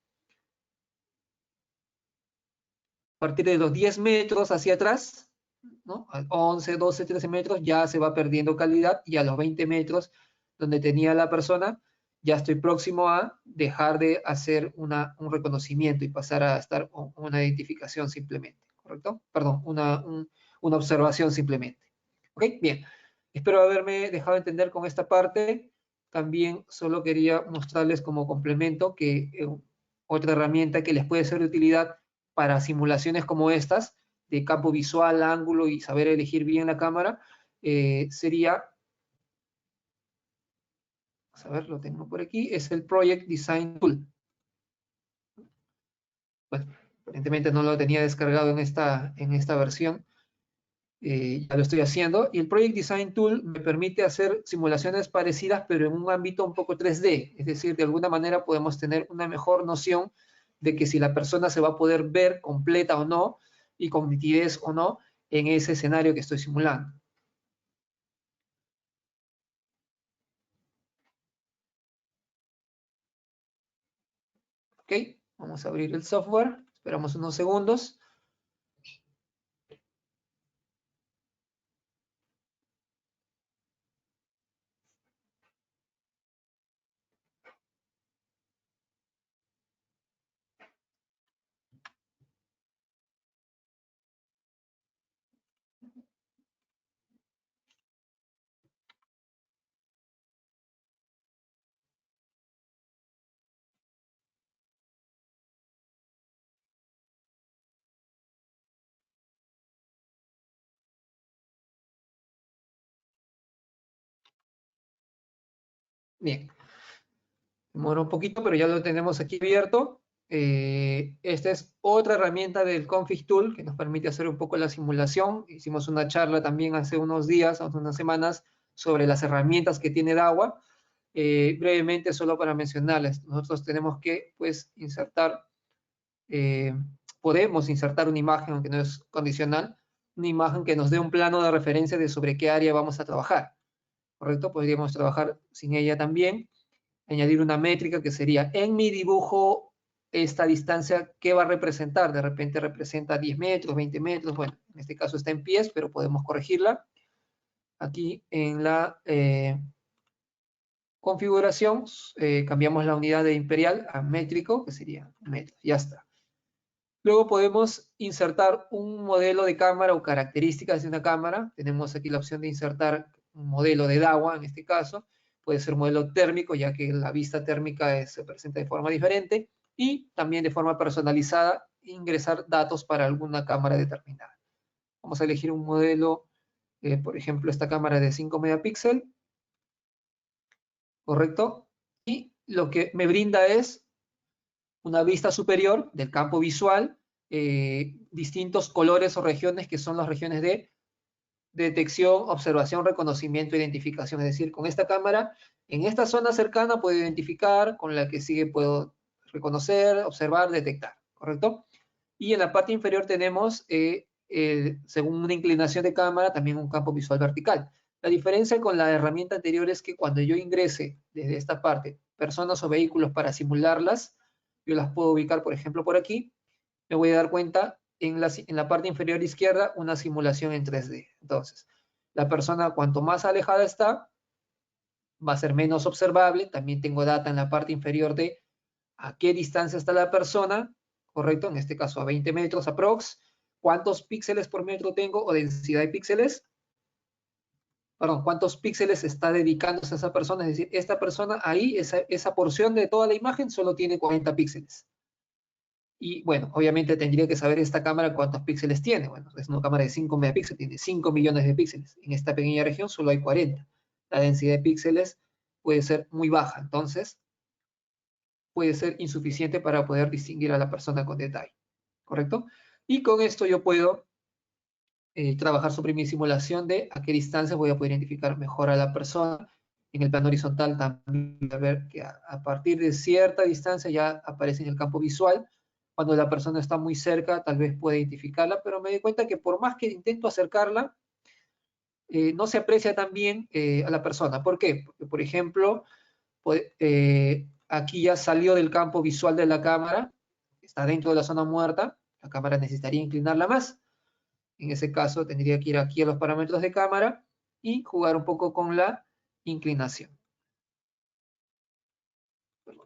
Speaker 1: a partir de los 10 metros hacia atrás, ¿no? A 11, 12, 13 metros ya se va perdiendo calidad y a los 20 metros donde tenía la persona, ya estoy próximo a dejar de hacer un reconocimiento y pasar a estar una identificación simplemente, ¿correcto? Perdón, una observación simplemente. ¿Ok? Bien. Espero haberme dejado entender con esta parte. También solo quería mostrarles como complemento que otra herramienta que les puede ser de utilidad para simulaciones como estas, de campo visual, ángulo y saber elegir bien la cámara, sería, vamos a ver, lo tengo por aquí, es el Project Design Tool. Bueno, evidentemente no lo tenía descargado en esta versión, ya lo estoy haciendo, y el Project Design Tool me permite hacer simulaciones parecidas, pero en un ámbito un poco 3D, es decir, de alguna manera podemos tener una mejor noción de que si la persona se va a poder ver completa o no, y con nitidez o no, en ese escenario que estoy simulando. Ok, vamos a abrir el software, esperamos unos segundos. Bien, demora un poquito, pero ya lo tenemos aquí abierto. Esta es otra herramienta del Config Tool que nos permite hacer un poco la simulación. Hicimos una charla también hace unos días, hace unas semanas, sobre las herramientas que tiene DAWA. Brevemente, solo para mencionarles, nosotros tenemos que pues, podemos insertar una imagen, aunque no es condicional, una imagen que nos dé un plano de referencia de sobre qué área vamos a trabajar. ¿Correcto? Podríamos trabajar sin ella también. Añadir una métrica que sería, en mi dibujo, esta distancia, ¿qué va a representar? De repente representa 10 metros, 20 metros, bueno, en este caso está en pies, pero podemos corregirla. Aquí en la configuración, cambiamos la unidad de imperial a métrico, que sería metros, ya está. Luego podemos insertar un modelo de cámara o características de una cámara. Tenemos aquí la opción de insertar un modelo de DAWA, en este caso. puede ser modelo térmico, ya que la vista térmica se presenta de forma diferente, y también de forma personalizada, ingresar datos para alguna cámara determinada. Vamos a elegir un modelo, por ejemplo, esta cámara de 5 megapíxeles, ¿correcto? Y lo que me brinda es una vista superior del campo visual, distintos colores o regiones que son las regiones de detección, observación, reconocimiento, identificación. Es decir, con esta cámara, en esta zona cercana puedo identificar, con la que sigue puedo reconocer, observar, detectar, ¿correcto? Y en la parte inferior tenemos, según una inclinación de cámara, también un campo visual vertical. La diferencia con la herramienta anterior es que cuando yo ingrese desde esta parte personas o vehículos para simularlas, yo las puedo ubicar, por ejemplo, por aquí, me voy a dar cuenta en la parte inferior izquierda una simulación en 3D. Entonces, la persona cuanto más alejada está, va a ser menos observable. También tengo data en la parte inferior de a qué distancia está la persona, ¿correcto? En este caso a 20 metros aprox. ¿Cuántos píxeles por metro tengo o densidad de píxeles? Perdón, ¿cuántos píxeles está dedicándose a esa persona? Es decir, esta persona ahí, esa porción de toda la imagen solo tiene 40 píxeles. Y bueno, obviamente tendría que saber esta cámara cuántos píxeles tiene. Bueno, es una cámara de 5 megapíxeles, tiene 5 millones de píxeles. En esta pequeña región solo hay 40. La densidad de píxeles puede ser muy baja, entonces puede ser insuficiente para poder distinguir a la persona con detalle, ¿correcto? Y con esto yo puedo trabajar sobre mi simulación de a qué distancia voy a poder identificar mejor a la persona. En el plano horizontal también voy a ver que a partir de cierta distancia ya aparece en el campo visual. Cuando la persona está muy cerca, tal vez pueda identificarla, pero me doy cuenta que por más que intento acercarla, no se aprecia tan bien a la persona. ¿Por qué? Porque, por ejemplo, aquí ya salió del campo visual de la cámara, está dentro de la zona muerta, la cámara necesitaría inclinarla más. En ese caso tendría que ir aquí a los parámetros de cámara y jugar un poco con la inclinación.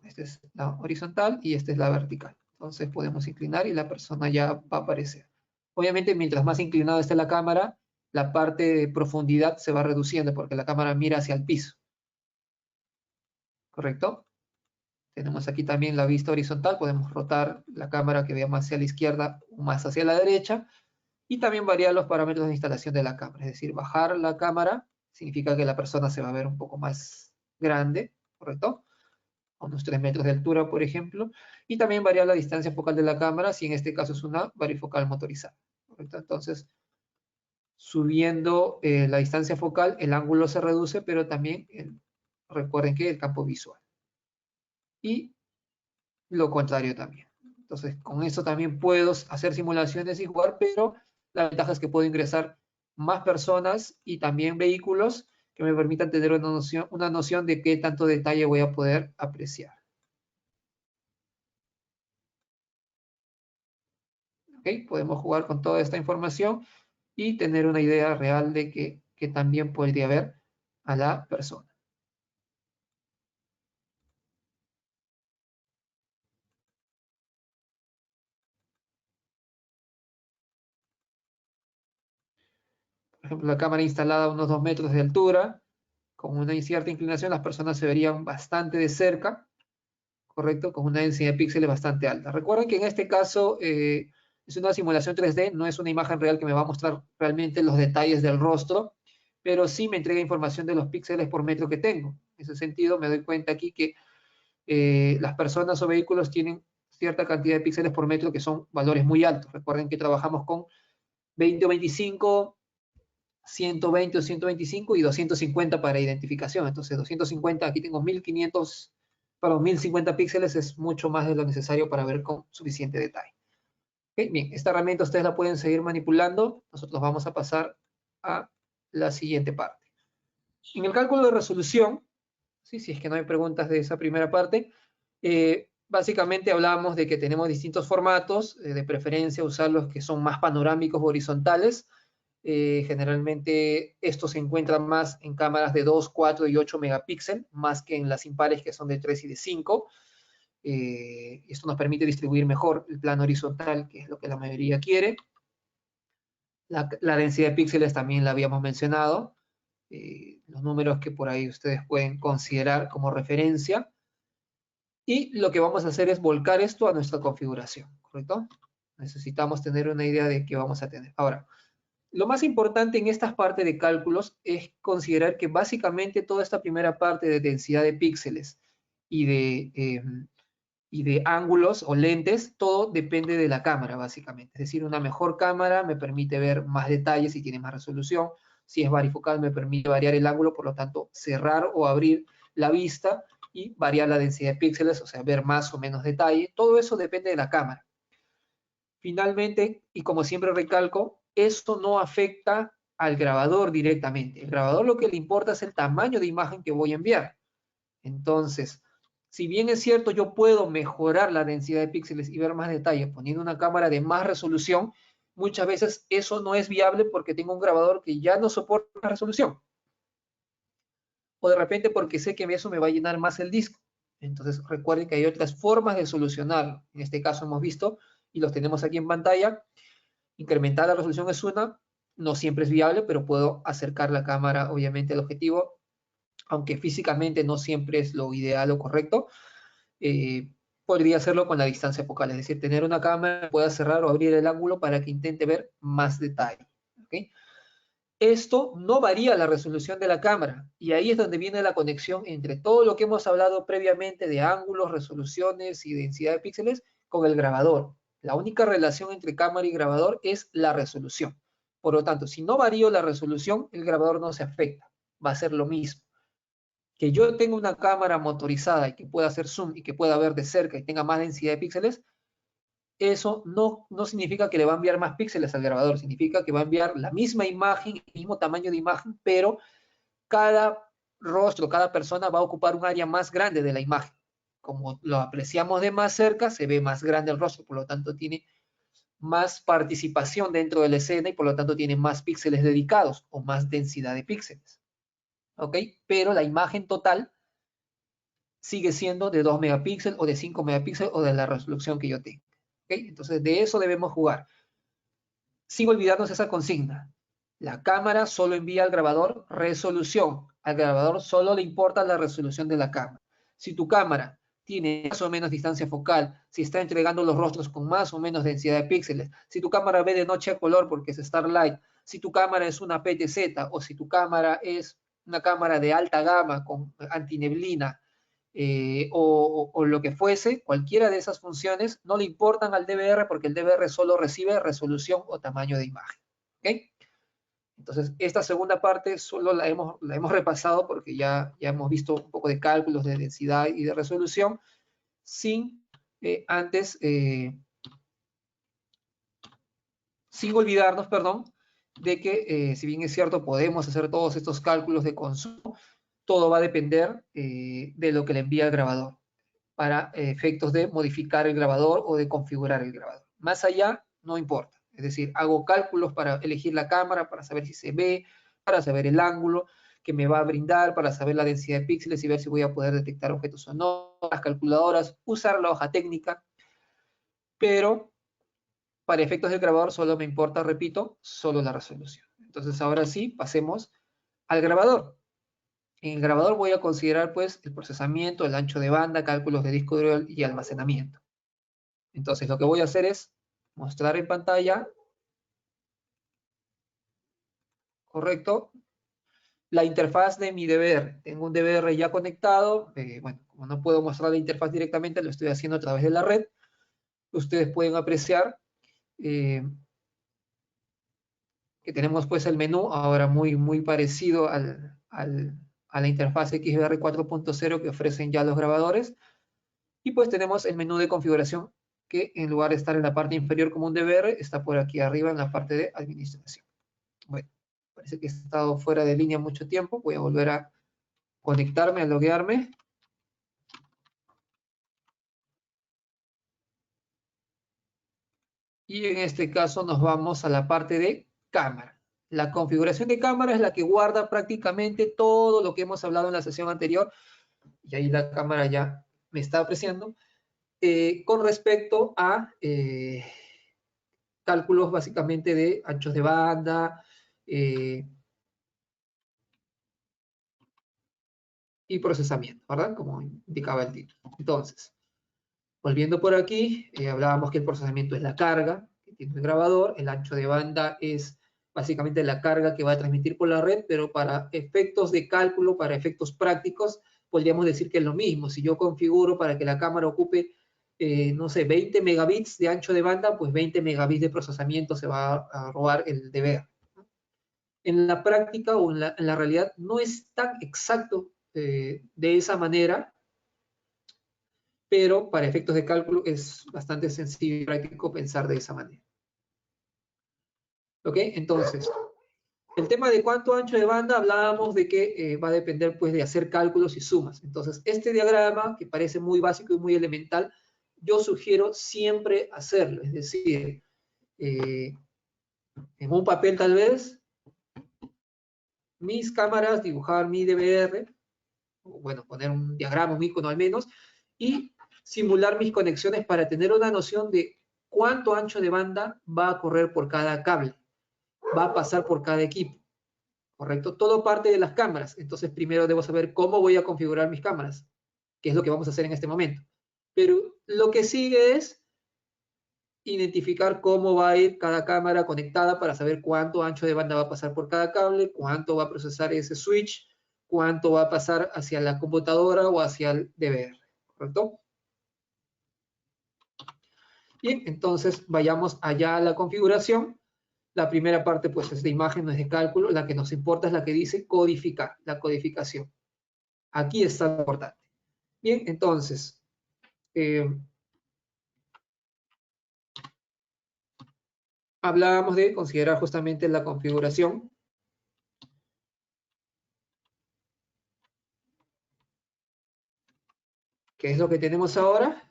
Speaker 1: Esta es la horizontal y esta es la vertical. Entonces podemos inclinar y la persona ya va a aparecer. Obviamente, mientras más inclinada esté la cámara, la parte de profundidad se va reduciendo porque la cámara mira hacia el piso. ¿Correcto? Tenemos aquí también la vista horizontal. Podemos rotar la cámara que vea más hacia la izquierda o más hacia la derecha. Y también variar los parámetros de instalación de la cámara. Es decir, bajar la cámara significa que la persona se va a ver un poco más grande, ¿correcto? A unos 3 metros de altura, por ejemplo, y también variar la distancia focal de la cámara, si en este caso es una varifocal motorizada, ¿correcto? Entonces, subiendo la distancia focal, el ángulo se reduce, pero también, recuerden que el campo visual. Y lo contrario también. Entonces, con eso también puedo hacer simulaciones y jugar, pero la ventaja es que puedo ingresar más personas y también vehículos que me permitan tener una noción de qué tanto detalle voy a poder apreciar. ¿Okay? Podemos jugar con toda esta información y tener una idea real de que también podría ver a la persona. Por ejemplo, la cámara instalada a unos 2 metros de altura, con una cierta inclinación, las personas se verían bastante de cerca, ¿correcto? Con una densidad de píxeles bastante alta. Recuerden que en este caso es una simulación 3D, no es una imagen real que me va a mostrar realmente los detalles del rostro, pero sí me entrega información de los píxeles por metro que tengo. En ese sentido, me doy cuenta aquí que las personas o vehículos tienen cierta cantidad de píxeles por metro que son valores muy altos. Recuerden que trabajamos con 20 o 25, 120 o 125 y 250 para identificación. Entonces, 250, aquí tengo 1500, perdón, 1050 píxeles es mucho más de lo necesario para ver con suficiente detalle. Okay, bien, esta herramienta ustedes la pueden seguir manipulando. Nosotros vamos a pasar a la siguiente parte. En el cálculo de resolución, ¿sí? Si es que no hay preguntas de esa primera parte, básicamente hablábamos de que tenemos distintos formatos, de preferencia usar los que son más panorámicos o horizontales. Generalmente esto se encuentra más en cámaras de 2, 4 y 8 megapíxeles, más que en las impares que son de 3 y de 5. Esto nos permite distribuir mejor el plano horizontal, que es lo que la mayoría quiere. La densidad de píxeles también la habíamos mencionado. los números que por ahí ustedes pueden considerar como referencia. Y lo que vamos a hacer es volcar esto a nuestra configuración, ¿correcto? Necesitamos tener una idea de qué vamos a tener. Ahora, lo más importante en estas partes de cálculos es considerar que básicamente toda esta primera parte de densidad de píxeles y de ángulos o lentes, todo depende de la cámara, básicamente. Es decir, una mejor cámara me permite ver más detalles y tiene más resolución. Si es varifocal, me permite variar el ángulo, por lo tanto, cerrar o abrir la vista y variar la densidad de píxeles, o sea, ver más o menos detalle. Todo eso depende de la cámara. Finalmente, y como siempre recalco, esto no afecta al grabador directamente. El grabador lo que le importa es el tamaño de imagen que voy a enviar. Entonces, si bien es cierto, yo puedo mejorar la densidad de píxeles y ver más detalle poniendo una cámara de más resolución, muchas veces eso no es viable porque tengo un grabador que ya no soporta la resolución. O de repente porque sé que eso me va a llenar más el disco. Entonces, recuerden que hay otras formas de solucionarlo. En este caso hemos visto, y los tenemos aquí en pantalla, incrementar la resolución es una, no siempre es viable, pero puedo acercar la cámara obviamente al objetivo, aunque físicamente no siempre es lo ideal o correcto. Podría hacerlo con la distancia focal, es decir, tener una cámara que pueda cerrar o abrir el ángulo para que intente ver más detalle. ¿Okay? Esto no varía la resolución de la cámara, y ahí es donde viene la conexión entre todo lo que hemos hablado previamente de ángulos, resoluciones y densidad de píxeles con el grabador. La única relación entre cámara y grabador es la resolución. Por lo tanto, si no varío la resolución, el grabador no se afecta, va a ser lo mismo. Que yo tenga una cámara motorizada y que pueda hacer zoom y que pueda ver de cerca y tenga más densidad de píxeles, eso no significa que le va a enviar más píxeles al grabador, significa que va a enviar la misma imagen, el mismo tamaño de imagen, pero cada rostro, cada persona va a ocupar un área más grande de la imagen. Como lo apreciamos de más cerca, se ve más grande el rostro, por lo tanto tiene más participación dentro de la escena y por lo tanto tiene más píxeles dedicados o más densidad de píxeles. ¿Ok? Pero la imagen total sigue siendo de 2 megapíxeles o de 5 megapíxeles o de la resolución que yo tenga. ¿Okay? Entonces, de eso debemos jugar. Sin olvidarnos esa consigna. La cámara solo envía al grabador resolución. Al grabador solo le importa la resolución de la cámara. Si tu cámara tiene más o menos distancia focal, si está entregando los rostros con más o menos densidad de píxeles, si tu cámara ve de noche a color porque es Starlight, si tu cámara es una PTZ o si tu cámara es una cámara de alta gama con antineblina, o lo que fuese, cualquiera de esas funciones no le importan al DVR porque el DVR solo recibe resolución o tamaño de imagen. ¿Okay? Entonces, esta segunda parte solo la hemos repasado porque ya hemos visto un poco de cálculos de densidad y de resolución, sin sin olvidarnos, perdón, de que si bien es cierto, podemos hacer todos estos cálculos de consumo, todo va a depender de lo que le envía el grabador para efectos de modificar el grabador o de configurar el grabador. Más allá, no importa. Es decir, hago cálculos para elegir la cámara, para saber si se ve, para saber el ángulo que me va a brindar, para saber la densidad de píxeles y ver si voy a poder detectar objetos o no, las calculadoras, usar la hoja técnica, pero para efectos del grabador solo me importa, repito, solo la resolución. Entonces ahora sí, pasemos al grabador. En el grabador voy a considerar pues el procesamiento, el ancho de banda, cálculos de disco duro y almacenamiento. Entonces lo que voy a hacer es mostrar en pantalla, correcto, la interfaz de mi DVR. Tengo un DVR ya conectado, bueno, como no puedo mostrar la interfaz directamente, lo estoy haciendo a través de la red. Ustedes pueden apreciar que tenemos pues el menú ahora muy parecido a la interfaz XBR 4.0 que ofrecen ya los grabadores. Y pues tenemos el menú de configuración que en lugar de estar en la parte inferior como un DVR, está por aquí arriba en la parte de administración. Bueno, parece que he estado fuera de línea mucho tiempo. Voy a volver a conectarme, a loguearme. Y en este caso nos vamos a la parte de cámara. La configuración de cámara es la que guarda prácticamente todo lo que hemos hablado en la sesión anterior. Y ahí la cámara ya me está apreciando. Con respecto a cálculos básicamente de anchos de banda, y procesamiento, ¿verdad? Como indicaba el título. Entonces, volviendo por aquí, hablábamos que el procesamiento es la carga que tiene el grabador, el ancho de banda es básicamente la carga que va a transmitir por la red, pero para efectos de cálculo, para efectos prácticos, podríamos decir que es lo mismo. Si yo configuro para que la cámara ocupe, no sé, 20 megabits de ancho de banda, pues 20 megabits de procesamiento se va a robar el deber. En la práctica o en la realidad no es tan exacto de esa manera, pero para efectos de cálculo es bastante sencillo y práctico pensar de esa manera. ¿Ok? Entonces, el tema de cuánto ancho de banda, hablábamos de que va a depender pues de hacer cálculos y sumas. Entonces, este diagrama, que parece muy básico y muy elemental, yo sugiero siempre hacerlo. Es decir, en un papel tal vez, mis cámaras, dibujar mi DVR, o bueno, poner un diagrama, un icono al menos, y simular mis conexiones para tener una noción de cuánto ancho de banda va a correr por cada cable, va a pasar por cada equipo. ¿Correcto? Todo parte de las cámaras. Entonces, primero debo saber cómo voy a configurar mis cámaras, que es lo que vamos a hacer en este momento. Pero lo que sigue es identificar cómo va a ir cada cámara conectada para saber cuánto ancho de banda va a pasar por cada cable, cuánto va a procesar ese switch, cuánto va a pasar hacia la computadora o hacia el DVR. ¿Correcto? Bien, entonces vayamos allá a la configuración. La primera parte pues es de imagen, no es de cálculo. La que nos importa es la que dice codificar, la codificación. Aquí está lo importante. Bien, entonces, hablábamos de considerar justamente la configuración. Que es lo que tenemos ahora.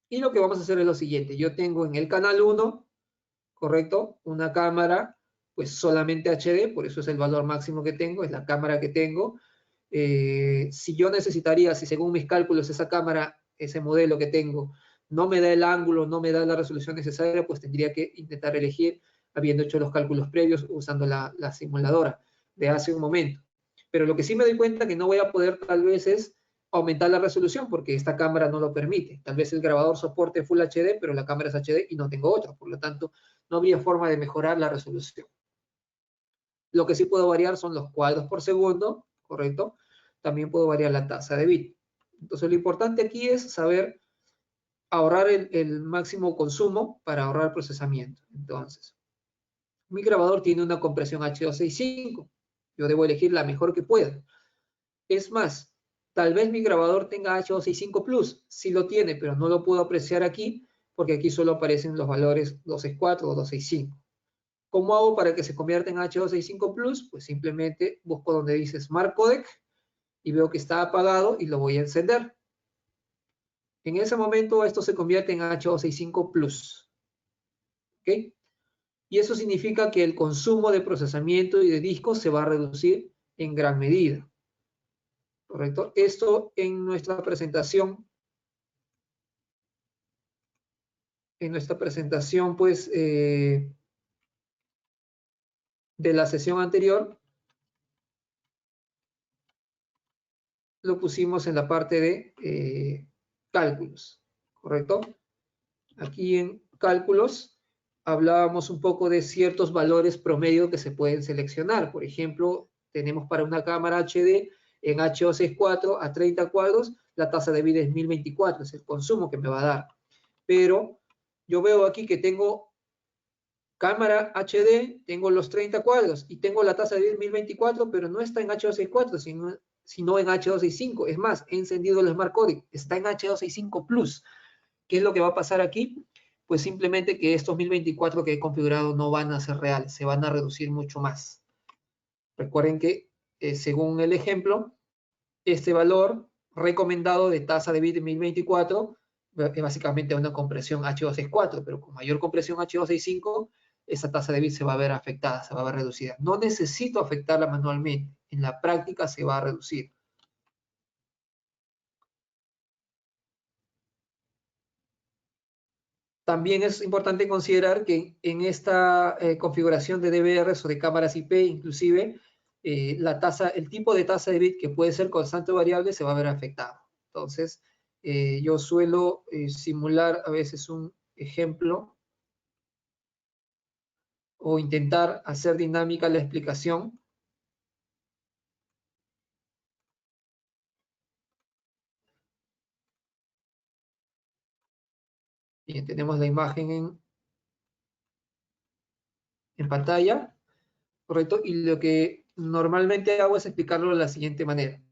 Speaker 1: Y lo que vamos a hacer es lo siguiente. Yo tengo en el canal 1, ¿correcto? Una cámara, pues solamente HD, por eso es el valor máximo que tengo, es la cámara que tengo. Si yo necesitaría, si según mis cálculos esa cámara, ese modelo que tengo, no me da el ángulo, no me da la resolución necesaria, pues tendría que intentar elegir, habiendo hecho los cálculos previos, usando la simuladora de hace un momento. Pero lo que sí me doy cuenta que no voy a poder tal vez es aumentar la resolución, porque esta cámara no lo permite. Tal vez el grabador soporte Full HD, pero la cámara es HD y no tengo otra. Por lo tanto, no habría forma de mejorar la resolución. Lo que sí puedo variar son los cuadros por segundo, ¿correcto? También puedo variar la tasa de bit. Entonces, lo importante aquí es saber ahorrar el máximo consumo para ahorrar procesamiento. Entonces, mi grabador tiene una compresión H265. Yo debo elegir la mejor que pueda. Es más, tal vez mi grabador tenga H265 Plus. Sí lo tiene, pero no lo puedo apreciar aquí porque aquí solo aparecen los valores 264 o 265. ¿Cómo hago para que se convierta en H265 Plus? Pues simplemente busco donde dice Smart Codec y veo que está apagado y lo voy a encender. En ese momento esto se convierte en H265 Plus. ¿Ok? Y eso significa que el consumo de procesamiento y de discos se va a reducir en gran medida. ¿Correcto? Esto en nuestra presentación, pues, de la sesión anterior, lo pusimos en la parte de cálculos, ¿correcto? Aquí en cálculos hablábamos un poco de ciertos valores promedio que se pueden seleccionar. Por ejemplo, tenemos para una cámara HD en H264 a 30 cuadros, la tasa de bit es 1024, es el consumo que me va a dar. Pero yo veo aquí que tengo cámara HD, tengo los 30 cuadros y tengo la tasa de bit 1024, pero no está en H264, sino en H265. Es más, he encendido el Smart Codec, está en H265 Plus. ¿Qué es lo que va a pasar aquí? Pues simplemente que estos 1024 que he configurado no van a ser reales, se van a reducir mucho más. Recuerden que, según el ejemplo, este valor recomendado de tasa de bit de 1024 es básicamente una compresión H264, pero con mayor compresión H265, esa tasa de bit se va a ver afectada, se va a ver reducida. No necesito afectarla manualmente, en la práctica se va a reducir. También es importante considerar que en esta configuración de DVRs o de cámaras IP, inclusive, el tipo de tasa de bit que puede ser constante o variable se va a ver afectado. Entonces, yo suelo simular a veces un ejemplo o intentar hacer dinámica la explicación. Bien, tenemos la imagen en pantalla, ¿correcto? Y lo que normalmente hago es explicarlo de la siguiente manera.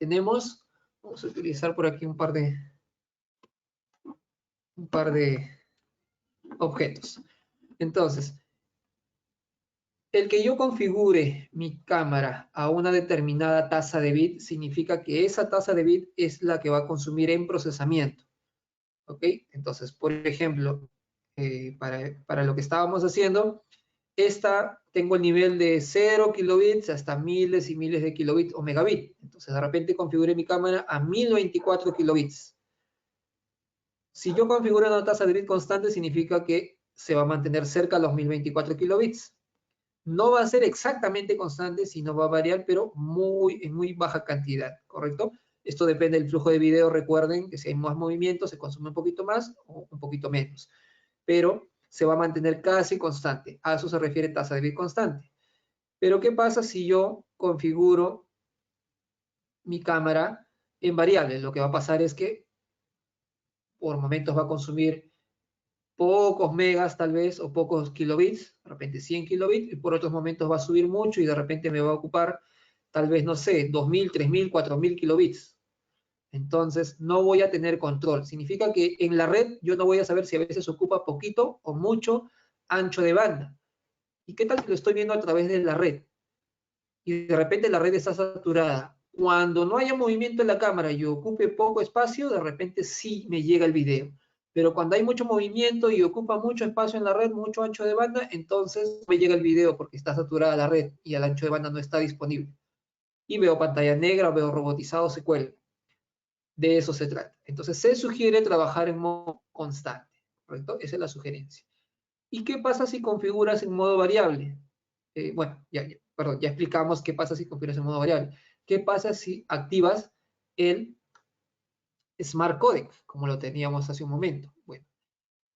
Speaker 1: Vamos a utilizar por aquí un par de objetos. Entonces, el que yo configure mi cámara a una determinada tasa de bit significa que esa tasa de bit es la que va a consumir en procesamiento. ¿Ok? Entonces, por ejemplo, para lo que estábamos haciendo, tengo el nivel de 0 kilobits hasta miles y miles de kilobits o megabits. Entonces, de repente configuré mi cámara a 1024 kilobits. Si yo configuro una tasa de bit constante, significa que se va a mantener cerca a los 1024 kilobits. No va a ser exactamente constante, sino va a variar, pero en muy baja cantidad, ¿correcto? Esto depende del flujo de video. Recuerden que si hay más movimiento, se consume un poquito más o un poquito menos. Pero se va a mantener casi constante. A eso se refiere tasa de bit constante. Pero ¿qué pasa si yo configuro mi cámara en variable? Lo que va a pasar es que por momentos va a consumir pocos megas tal vez o pocos kilobits, de repente 100 kilobits, y por otros momentos va a subir mucho y de repente me va a ocupar tal vez, no sé, 2000, 3000, 4000 kilobits. Entonces no voy a tener control. Significa que en la red yo no voy a saber si a veces ocupa poquito o mucho ancho de banda. ¿Y qué tal si lo estoy viendo a través de la red? Y de repente la red está saturada. Cuando no haya movimiento en la cámara y ocupe poco espacio, de repente sí me llega el video. Pero cuando hay mucho movimiento y ocupa mucho espacio en la red, mucho ancho de banda, entonces me llega el video porque está saturada la red y el ancho de banda no está disponible. Y veo pantalla negra, veo robotizado, se cuelga. De eso se trata. Entonces se sugiere trabajar en modo constante, ¿correcto? Esa es la sugerencia. ¿Y qué pasa si configuras en modo variable? Bueno, perdón, ya explicamos qué pasa si configuras en modo variable. ¿Qué pasa si activas el Smart Codec, como lo teníamos hace un momento? Bueno,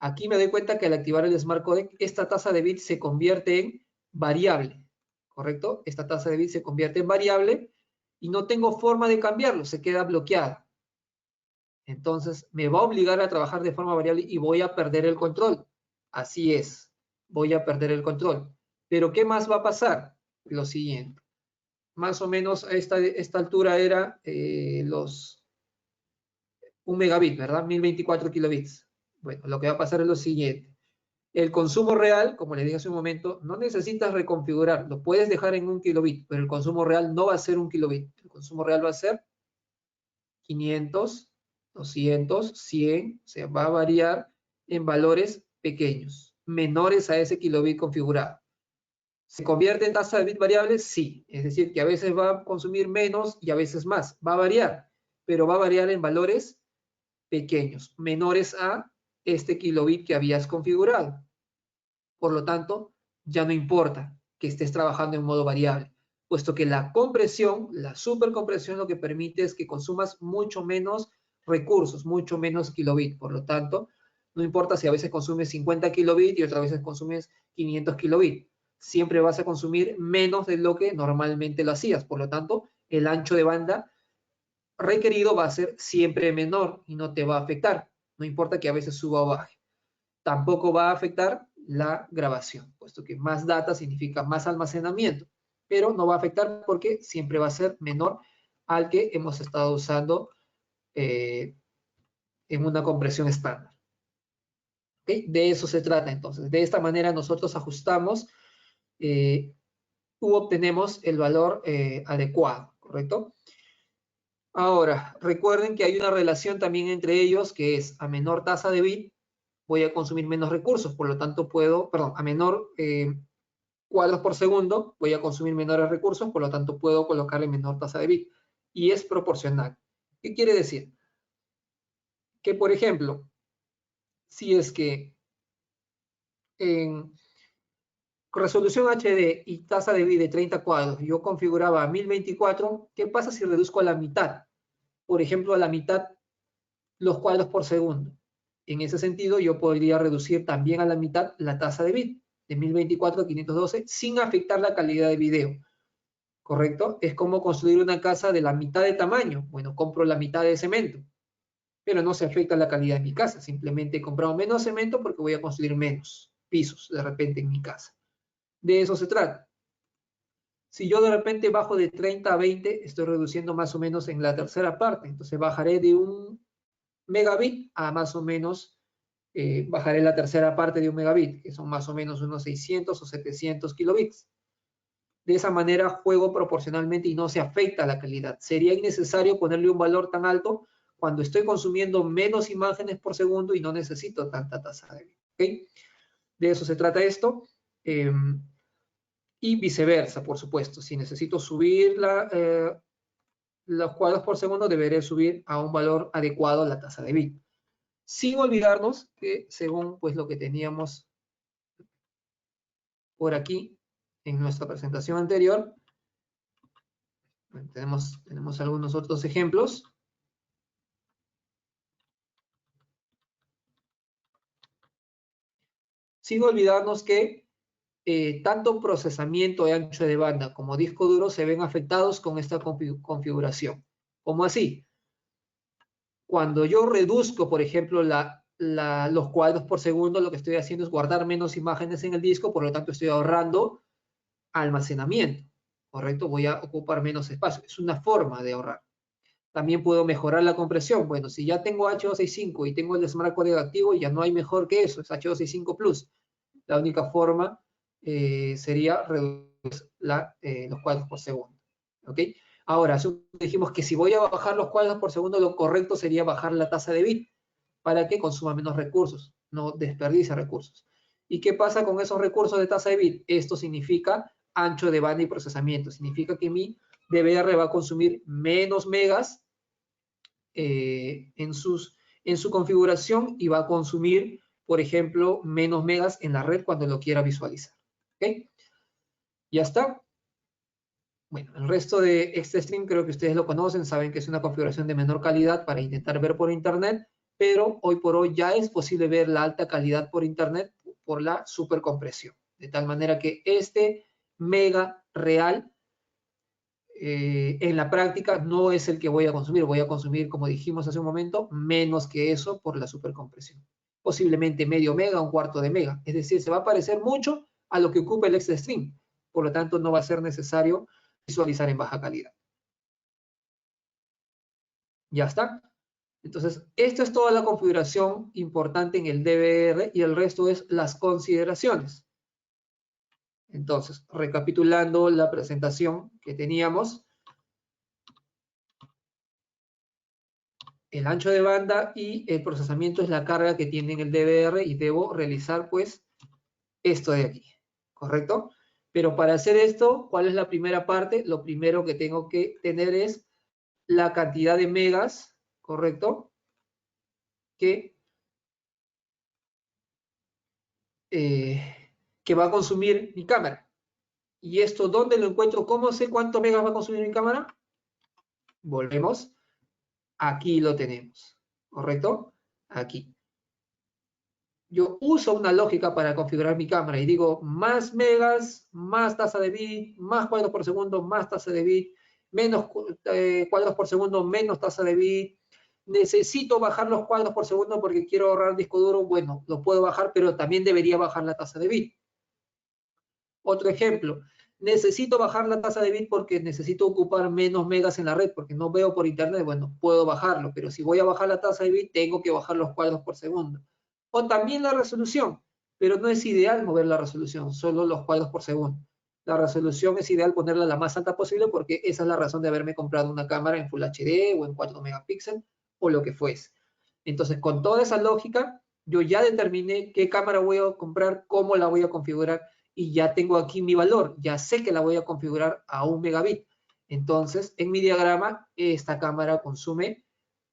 Speaker 1: aquí me doy cuenta que al activar el Smart Codec, esta tasa de bits se convierte en variable, ¿correcto? Esta tasa de bits se convierte en variable y no tengo forma de cambiarlo, se queda bloqueada. Entonces, me va a obligar a trabajar de forma variable y voy a perder el control. Así es, voy a perder el control. Pero, ¿qué más va a pasar? Lo siguiente. Más o menos a esta altura era 1 megabit, ¿verdad? 1024 kilobits. Bueno, lo que va a pasar es lo siguiente. El consumo real, como les dije hace un momento, no necesitas reconfigurar. Lo puedes dejar en 1 kilobit, pero el consumo real no va a ser 1 kilobit. El consumo real va a ser 500, 200, 100, o sea, va a variar en valores pequeños, menores a ese kilobit configurado. ¿Se convierte en tasa de bit variable? Sí, es decir, que a veces va a consumir menos y a veces más, va a variar, pero va a variar en valores pequeños, menores a este kilobit que habías configurado. Por lo tanto, ya no importa que estés trabajando en modo variable, puesto que la compresión, la supercompresión, lo que permite es que consumas mucho menos recursos, mucho menos kilobit. Por lo tanto, no importa si a veces consumes 50 kilobit y otras veces consumes 500 kilobit. Siempre vas a consumir menos de lo que normalmente lo hacías. Por lo tanto, el ancho de banda requerido va a ser siempre menor y no te va a afectar. No importa que a veces suba o baje. Tampoco va a afectar la grabación, puesto que más data significa más almacenamiento, pero no va a afectar porque siempre va a ser menor al que hemos estado usando en una compresión estándar. ¿Okay? De eso se trata entonces. De esta manera nosotros ajustamos u obtenemos el valor adecuado, ¿correcto? Ahora, recuerden que hay una relación también entre ellos que es a menor tasa de bit voy a consumir menos recursos, por lo tanto a menor cuadros por segundo voy a consumir menores recursos, por lo tanto puedo colocarle menor tasa de bit. Y es proporcional. ¿Qué quiere decir? Que, por ejemplo, si es que resolución HD y tasa de bit de 30 cuadros, yo configuraba a 1024, ¿qué pasa si reduzco a la mitad? Por ejemplo, a la mitad los cuadros por segundo. En ese sentido, yo podría reducir también a la mitad la tasa de bit, de 1024 a 512, sin afectar la calidad de video. ¿Correcto? Es como construir una casa de la mitad de tamaño. Bueno, compro la mitad de cemento, pero no se afecta la calidad de mi casa. Simplemente he comprado menos cemento porque voy a construir menos pisos de repente en mi casa. De eso se trata. Si yo de repente bajo de 30 a 20, estoy reduciendo más o menos en la tercera parte. Entonces bajaré de 1 megabit a más o menos, bajaré la tercera parte de 1 megabit, que son más o menos unos 600 o 700 kilobits. De esa manera juego proporcionalmente y no se afecta la calidad. Sería innecesario ponerle un valor tan alto cuando estoy consumiendo menos imágenes por segundo y no necesito tanta tasa de bit. ¿Okay? De eso se trata esto. Y viceversa, por supuesto. Si necesito subir los cuadros por segundo, deberé subir a un valor adecuado la tasa de bit. Sin olvidarnos que según pues lo que teníamos por aquí en nuestra presentación anterior, tenemos algunos otros ejemplos. Sin olvidarnos que tanto procesamiento de ancho de banda como disco duro se ven afectados con esta configuración. ¿Cómo así? Cuando yo reduzco, por ejemplo, los cuadros por segundo, lo que estoy haciendo es guardar menos imágenes en el disco, por lo tanto estoy ahorrando almacenamiento, ¿correcto? Voy a ocupar menos espacio. Es una forma de ahorrar. También puedo mejorar la compresión. Bueno, si ya tengo H265 y tengo el Smart Codec activo, ya no hay mejor que eso, es H265 Plus. La única forma sería reducir los cuadros por segundo. ¿Ok? Ahora, dijimos que si voy a bajar los cuadros por segundo, lo correcto sería bajar la tasa de bit para que consuma menos recursos, no desperdicie recursos. ¿Y qué pasa con esos recursos de tasa de bit? Esto significa ancho de banda y procesamiento. Significa que mi DVR va a consumir menos megas en su configuración y va a consumir, por ejemplo, menos megas en la red cuando lo quiera visualizar. ¿Ok? Ya está. Bueno, el resto de ExtraStream creo que ustedes lo conocen, saben que es una configuración de menor calidad para intentar ver por internet, pero hoy por hoy ya es posible ver la alta calidad por internet por la supercompresión. De tal manera que este mega real en la práctica no es el que voy a consumir, como dijimos hace un momento, menos que eso por la supercompresión. Posiblemente medio mega, un cuarto de mega. Es decir, se va a parecer mucho a lo que ocupa el ExtraStream. Por lo tanto, no va a ser necesario visualizar en baja calidad. Ya está. Entonces, esto es toda la configuración importante en el DVR y el resto es las consideraciones. Entonces, recapitulando la presentación que teníamos, el ancho de banda y el procesamiento es la carga que tiene en el DVR y debo realizar pues esto de aquí, ¿correcto? Pero para hacer esto, ¿cuál es la primera parte? Lo primero que tengo que tener es la cantidad de megas, ¿correcto? Que va a consumir mi cámara. ¿Y esto dónde lo encuentro? ¿Cómo sé cuántos megas va a consumir mi cámara? Volvemos. Aquí lo tenemos, ¿correcto? Aquí. Yo uso una lógica para configurar mi cámara y digo más megas, más tasa de bit, más cuadros por segundo, más tasa de bit, menos cuadros por segundo, menos tasa de bit. Necesito bajar los cuadros por segundo porque quiero ahorrar disco duro. Bueno, lo puedo bajar, pero también debería bajar la tasa de bit. Otro ejemplo, necesito bajar la tasa de bit porque necesito ocupar menos megas en la red porque no veo por internet. Bueno, puedo bajarlo, pero si voy a bajar la tasa de bit, tengo que bajar los cuadros por segundo. O también la resolución, pero no es ideal mover la resolución, solo los cuadros por segundo. La resolución es ideal ponerla la más alta posible porque esa es la razón de haberme comprado una cámara en Full HD o en 4 megapíxeles o lo que fuese. Entonces, con toda esa lógica, yo ya determiné qué cámara voy a comprar, cómo la voy a configurar y ya tengo aquí mi valor. Ya sé que la voy a configurar a 1 megabit. Entonces, en mi diagrama, esta cámara consume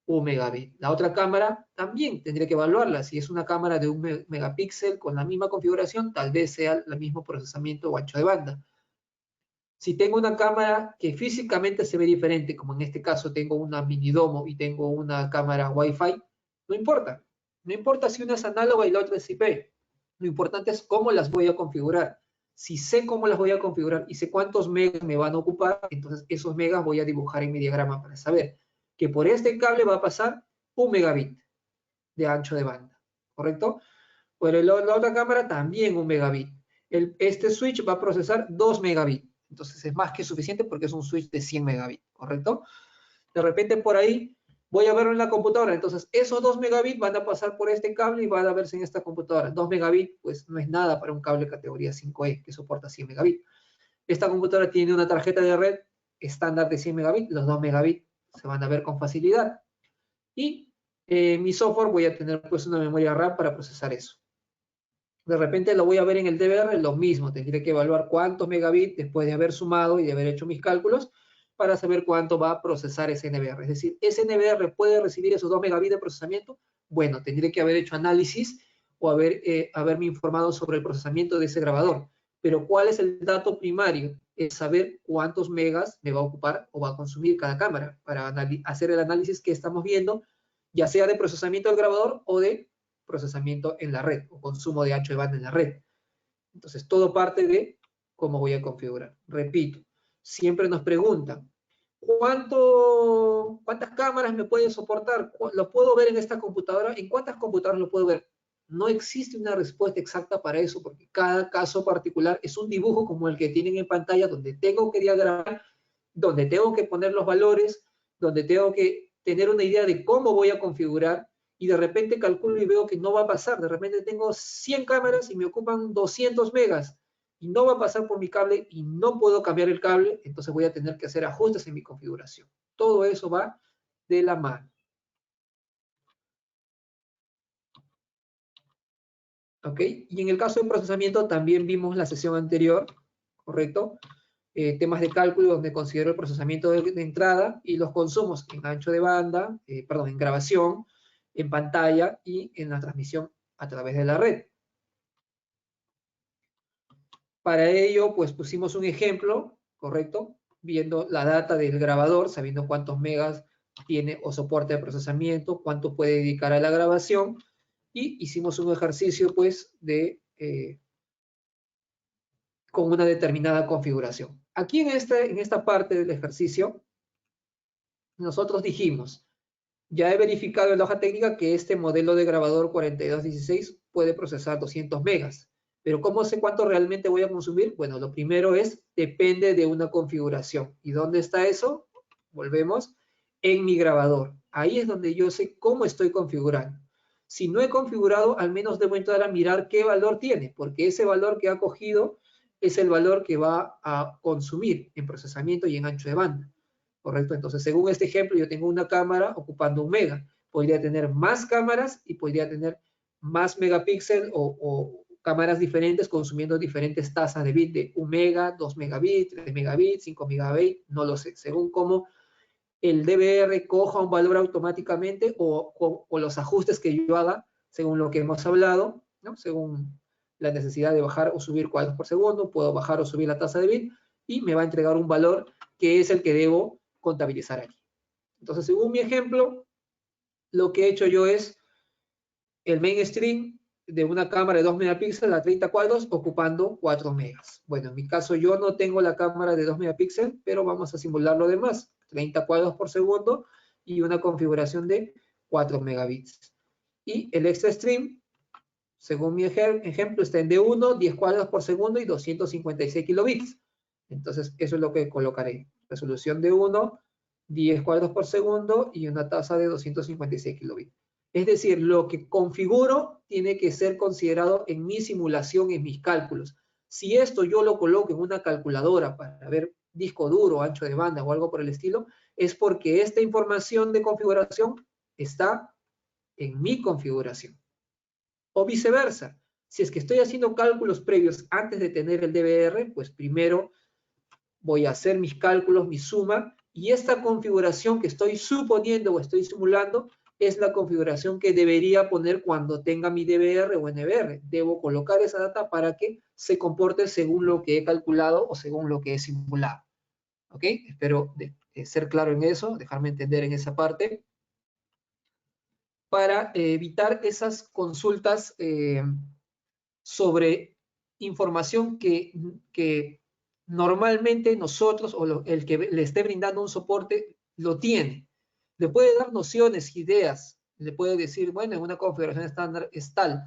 Speaker 1: 1 megabit. La otra cámara también tendría que evaluarla. Si es una cámara de 1 megapíxel con la misma configuración, tal vez sea el mismo procesamiento o ancho de banda. Si tengo una cámara que físicamente se ve diferente, como en este caso tengo una mini domo y tengo una cámara Wi-Fi, no importa. No importa si una es análoga y la otra es IP. Lo importante es cómo las voy a configurar. Si sé cómo las voy a configurar y sé cuántos megas me van a ocupar, entonces esos megas voy a dibujar en mi diagrama para saber que por este cable va a pasar 1 megabit de ancho de banda, ¿correcto? Por la otra cámara también 1 megabit. Este switch va a procesar 2 megabit. Entonces es más que suficiente porque es un switch de 100 megabit, ¿correcto? De repente por ahí voy a verlo en la computadora. Entonces esos 2 megabit van a pasar por este cable y van a verse en esta computadora. 2 megabit pues no es nada para un cable categoría 5E que soporta 100 megabit. Esta computadora tiene una tarjeta de red estándar de 100 megabit. Los 2 megabit se van a ver con facilidad. Y mi software voy a tener pues una memoria RAM para procesar eso. De repente lo voy a ver en el DVR, lo mismo, tendré que evaluar cuántos megabits después de haber sumado y de haber hecho mis cálculos para saber cuánto va a procesar ese NVR. Es decir, ¿ese NVR puede recibir esos 2 megabits de procesamiento? Bueno, tendré que haber hecho análisis o haberme informado sobre el procesamiento de ese grabador. Pero ¿cuál es el dato primario? Es saber cuántos megas me va a ocupar o va a consumir cada cámara para hacer el análisis que estamos viendo, ya sea de procesamiento del grabador o de procesamiento en la red o consumo de ancho de banda en la red. Entonces, todo parte de cómo voy a configurar. Repito, siempre nos preguntan, ¿cuántas cámaras me puede soportar? ¿Lo puedo ver en esta computadora? ¿En cuántas computadoras lo puedo ver? No existe una respuesta exacta para eso, porque cada caso particular es un dibujo como el que tienen en pantalla, donde tengo que diagramar, donde tengo que poner los valores, donde tengo que tener una idea de cómo voy a configurar, y de repente calculo y veo que no va a pasar. De repente tengo 100 cámaras y me ocupan 200 megas y no va a pasar por mi cable y no puedo cambiar el cable, entonces voy a tener que hacer ajustes en mi configuración. Todo eso va de la mano. ¿Ok? Y en el caso de procesamiento también vimos la sesión anterior, ¿correcto? Temas de cálculo donde considero el procesamiento de entrada y los consumos en ancho de banda, perdón, en grabación, en pantalla y en la transmisión a través de la red. Para ello, pues pusimos un ejemplo, ¿correcto? Viendo la data del grabador, sabiendo cuántos megas tiene o soporte de procesamiento, cuánto puede dedicar a la grabación, y hicimos un ejercicio, pues, con una determinada configuración. Aquí en esta parte del ejercicio, nosotros dijimos, ya he verificado en la hoja técnica que este modelo de grabador 4216 puede procesar 200 megas. Pero ¿cómo sé cuánto realmente voy a consumir? Bueno, lo primero depende de una configuración. ¿Y dónde está eso? Volvemos, en mi grabador. Ahí es donde yo sé cómo estoy configurando. Si no he configurado, al menos debo entrar a mirar qué valor tiene, porque ese valor que ha cogido es el valor que va a consumir en procesamiento y en ancho de banda. ¿Correcto? Entonces, según este ejemplo, yo tengo una cámara ocupando 1 mega. Podría tener más cámaras y podría tener más megapíxeles o cámaras diferentes consumiendo diferentes tasas de bit de 1 mega, 2 megabits, 3 megabits, 5 megabits, no lo sé, según cómo el DVR coja un valor automáticamente o los ajustes que yo haga, según lo que hemos hablado, ¿no? Según la necesidad de bajar o subir cuadros por segundo, puedo bajar o subir la tasa de bit y me va a entregar un valor que es el que debo contabilizar aquí. Entonces, según mi ejemplo, lo que he hecho yo es el mainstream de una cámara de 2 megapíxeles a 30 cuadros ocupando 4 megas. Bueno, en mi caso yo no tengo la cámara de 2 megapíxeles, pero vamos a simular lo demás. 30 cuadros por segundo y una configuración de 4 megabits. Y el extra stream, según mi ejemplo, está en D1, 10 cuadros por segundo y 256 kilobits. Entonces, eso es lo que colocaré. Resolución de 1, 10 cuadros por segundo y una tasa de 256 kilobits. Es decir, lo que configuro tiene que ser considerado en mi simulación, en mis cálculos. Si esto yo lo coloco en una calculadora para ver disco duro, ancho de banda o algo por el estilo, es porque esta información de configuración está en mi configuración. O viceversa. Si es que estoy haciendo cálculos previos antes de tener el DVR, pues primero voy a hacer mis cálculos, mi suma, Y esta configuración que estoy suponiendo o estoy simulando es la configuración que debería poner cuando tenga mi DVR o NVR. Debo colocar esa data para que se comporte según lo que he calculado o según lo que he simulado. ¿Ok? Espero ser claro en eso, dejarme entender en esa parte, para evitar esas consultas sobre información que normalmente nosotros o el que le esté brindando un soporte lo tiene. Le puede dar nociones, ideas, le puede decir, bueno, en una configuración estándar es tal,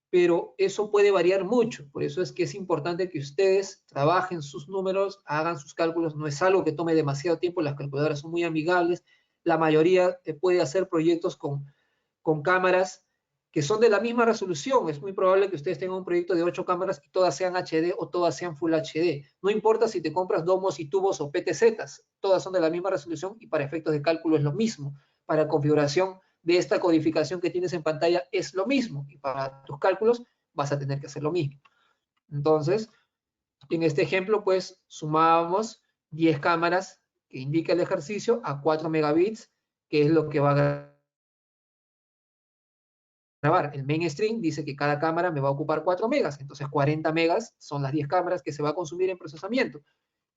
Speaker 1: pero eso puede variar mucho. Por eso es que es importante que ustedes trabajen sus números, hagan sus cálculos. No es algo que tome demasiado tiempo, las calculadoras son muy amigables. La mayoría puede hacer proyectos con cámaras que son de la misma resolución. Es muy probable que ustedes tengan un proyecto de 8 cámaras y todas sean HD o todas sean Full HD. No importa si te compras domos y tubos o PTZs, todas son de la misma resolución y para efectos de cálculo es lo mismo. Para configuración de esta codificación que tienes en pantalla es lo mismo y para tus cálculos vas a tener que hacer lo mismo. Entonces, en este ejemplo, pues sumábamos 10 cámaras que indica el ejercicio a 4 megabits, que es lo que va a grabar. El mainstream dice que cada cámara me va a ocupar 4 megas, entonces 40 megas son las 10 cámaras que se va a consumir en procesamiento.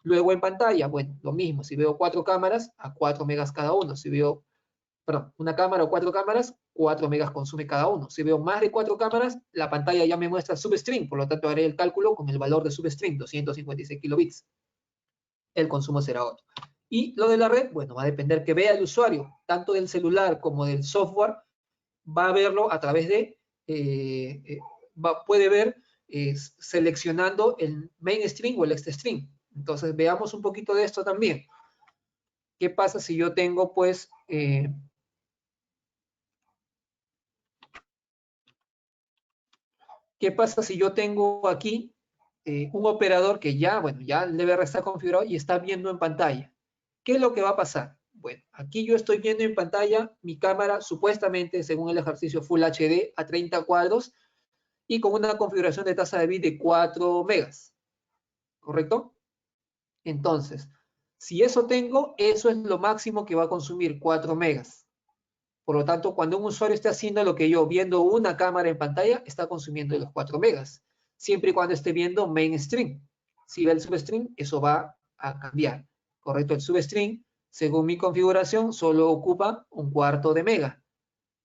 Speaker 1: Luego en pantalla, bueno, lo mismo, si veo 4 cámaras, a 4 megas cada uno. Si veo, perdón, una cámara o 4 cámaras, 4 megas consume cada uno. Si veo más de 4 cámaras, la pantalla ya me muestra substring, por lo tanto haré el cálculo con el valor de substring, 256 kilobits. El consumo será otro. Y lo de la red, bueno, va a depender que vea el usuario, tanto del celular como del software, va a verlo a través de, puede ver seleccionando el mainstream o el extrastream. Entonces veamos un poquito de esto también. ¿Qué pasa si yo tengo pues ¿qué pasa si yo tengo aquí un operador que ya, bueno, ya el DVR está configurado y está viendo en pantalla? ¿Qué es lo que va a pasar? Bueno, aquí yo estoy viendo en pantalla mi cámara supuestamente, según el ejercicio Full HD, a 30 cuadros y con una configuración de tasa de bit de 4 megas, ¿correcto? Entonces, si eso tengo, eso es lo máximo que va a consumir, 4 megas. Por lo tanto, cuando un usuario esté haciendo lo que yo, viendo una cámara en pantalla, está consumiendo los 4 megas, siempre y cuando esté viendo mainstream. Si ve el substream, eso va a cambiar, ¿correcto? El substream, según mi configuración, solo ocupa un cuarto de mega,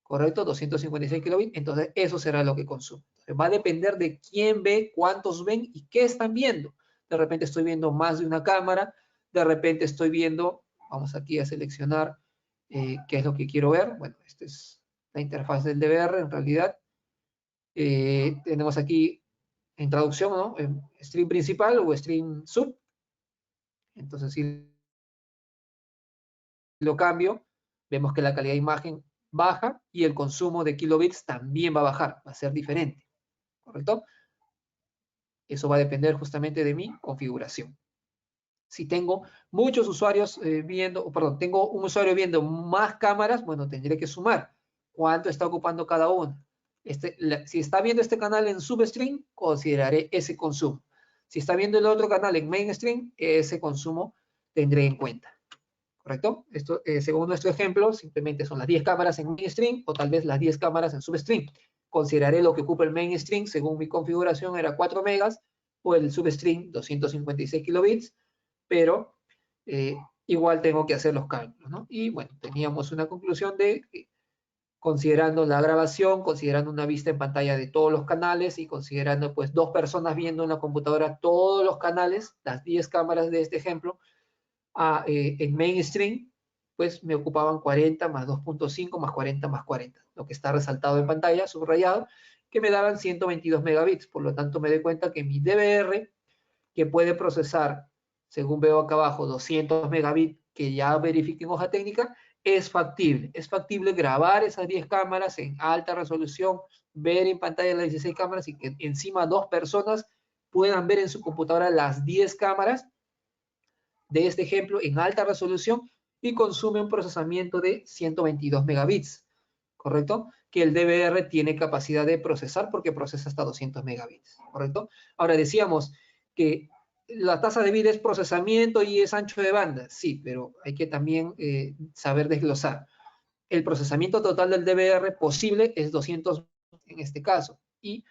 Speaker 1: ¿correcto? 256 kilobits, entonces eso será lo que consume. Entonces, va a depender de quién ve, cuántos ven y qué están viendo. De repente estoy viendo más de una cámara, de repente estoy viendo, vamos aquí a seleccionar qué es lo que quiero ver. Bueno, esta es la interfaz del DVR en realidad. Tenemos aquí en traducción, ¿no? Stream principal o stream sub. Entonces, si lo cambio, vemos que la calidad de imagen baja y el consumo de kilobits también va a bajar, va a ser diferente, ¿correcto? Eso va a depender justamente de mi configuración. Si tengo muchos usuarios viendo, perdón, tengo un usuario viendo más cámaras, bueno, tendré que sumar cuánto está ocupando cada uno. Si está viendo este canal en substream, consideraré ese consumo. Si está viendo el otro canal en mainstream, ese consumo tendré en cuenta. ¿Correcto? Esto, según nuestro ejemplo, simplemente son las 10 cámaras en mainstream o tal vez las 10 cámaras en substream. Consideraré lo que ocupa el mainstream, según mi configuración era 4 megas, o el substream 256 kilobits, pero igual tengo que hacer los cálculos, ¿no? Y bueno, teníamos una conclusión de que considerando la grabación, considerando una vista en pantalla de todos los canales y considerando pues 2 personas viendo en la computadora todos los canales, las 10 cámaras de este ejemplo, en mainstream, pues me ocupaban 40 más 2.5 más 40 más 40, lo que está resaltado en pantalla, subrayado, que me daban 122 megabits. Por lo tanto, me doy cuenta que mi DVR, que puede procesar, según veo acá abajo, 200 megabits, que ya verifiqué en hoja técnica, es factible. Es factible grabar esas 10 cámaras en alta resolución, ver en pantalla las 16 cámaras y que encima 2 personas puedan ver en su computadora las 10 cámaras de este ejemplo en alta resolución y consume un procesamiento de 122 megabits, ¿correcto? Que el DVR tiene capacidad de procesar porque procesa hasta 200 megabits, ¿correcto? Ahora decíamos que la tasa de bit es procesamiento y es ancho de banda. Sí, pero hay que también saber desglosar. El procesamiento total del DVR posible es 200 en este caso. Y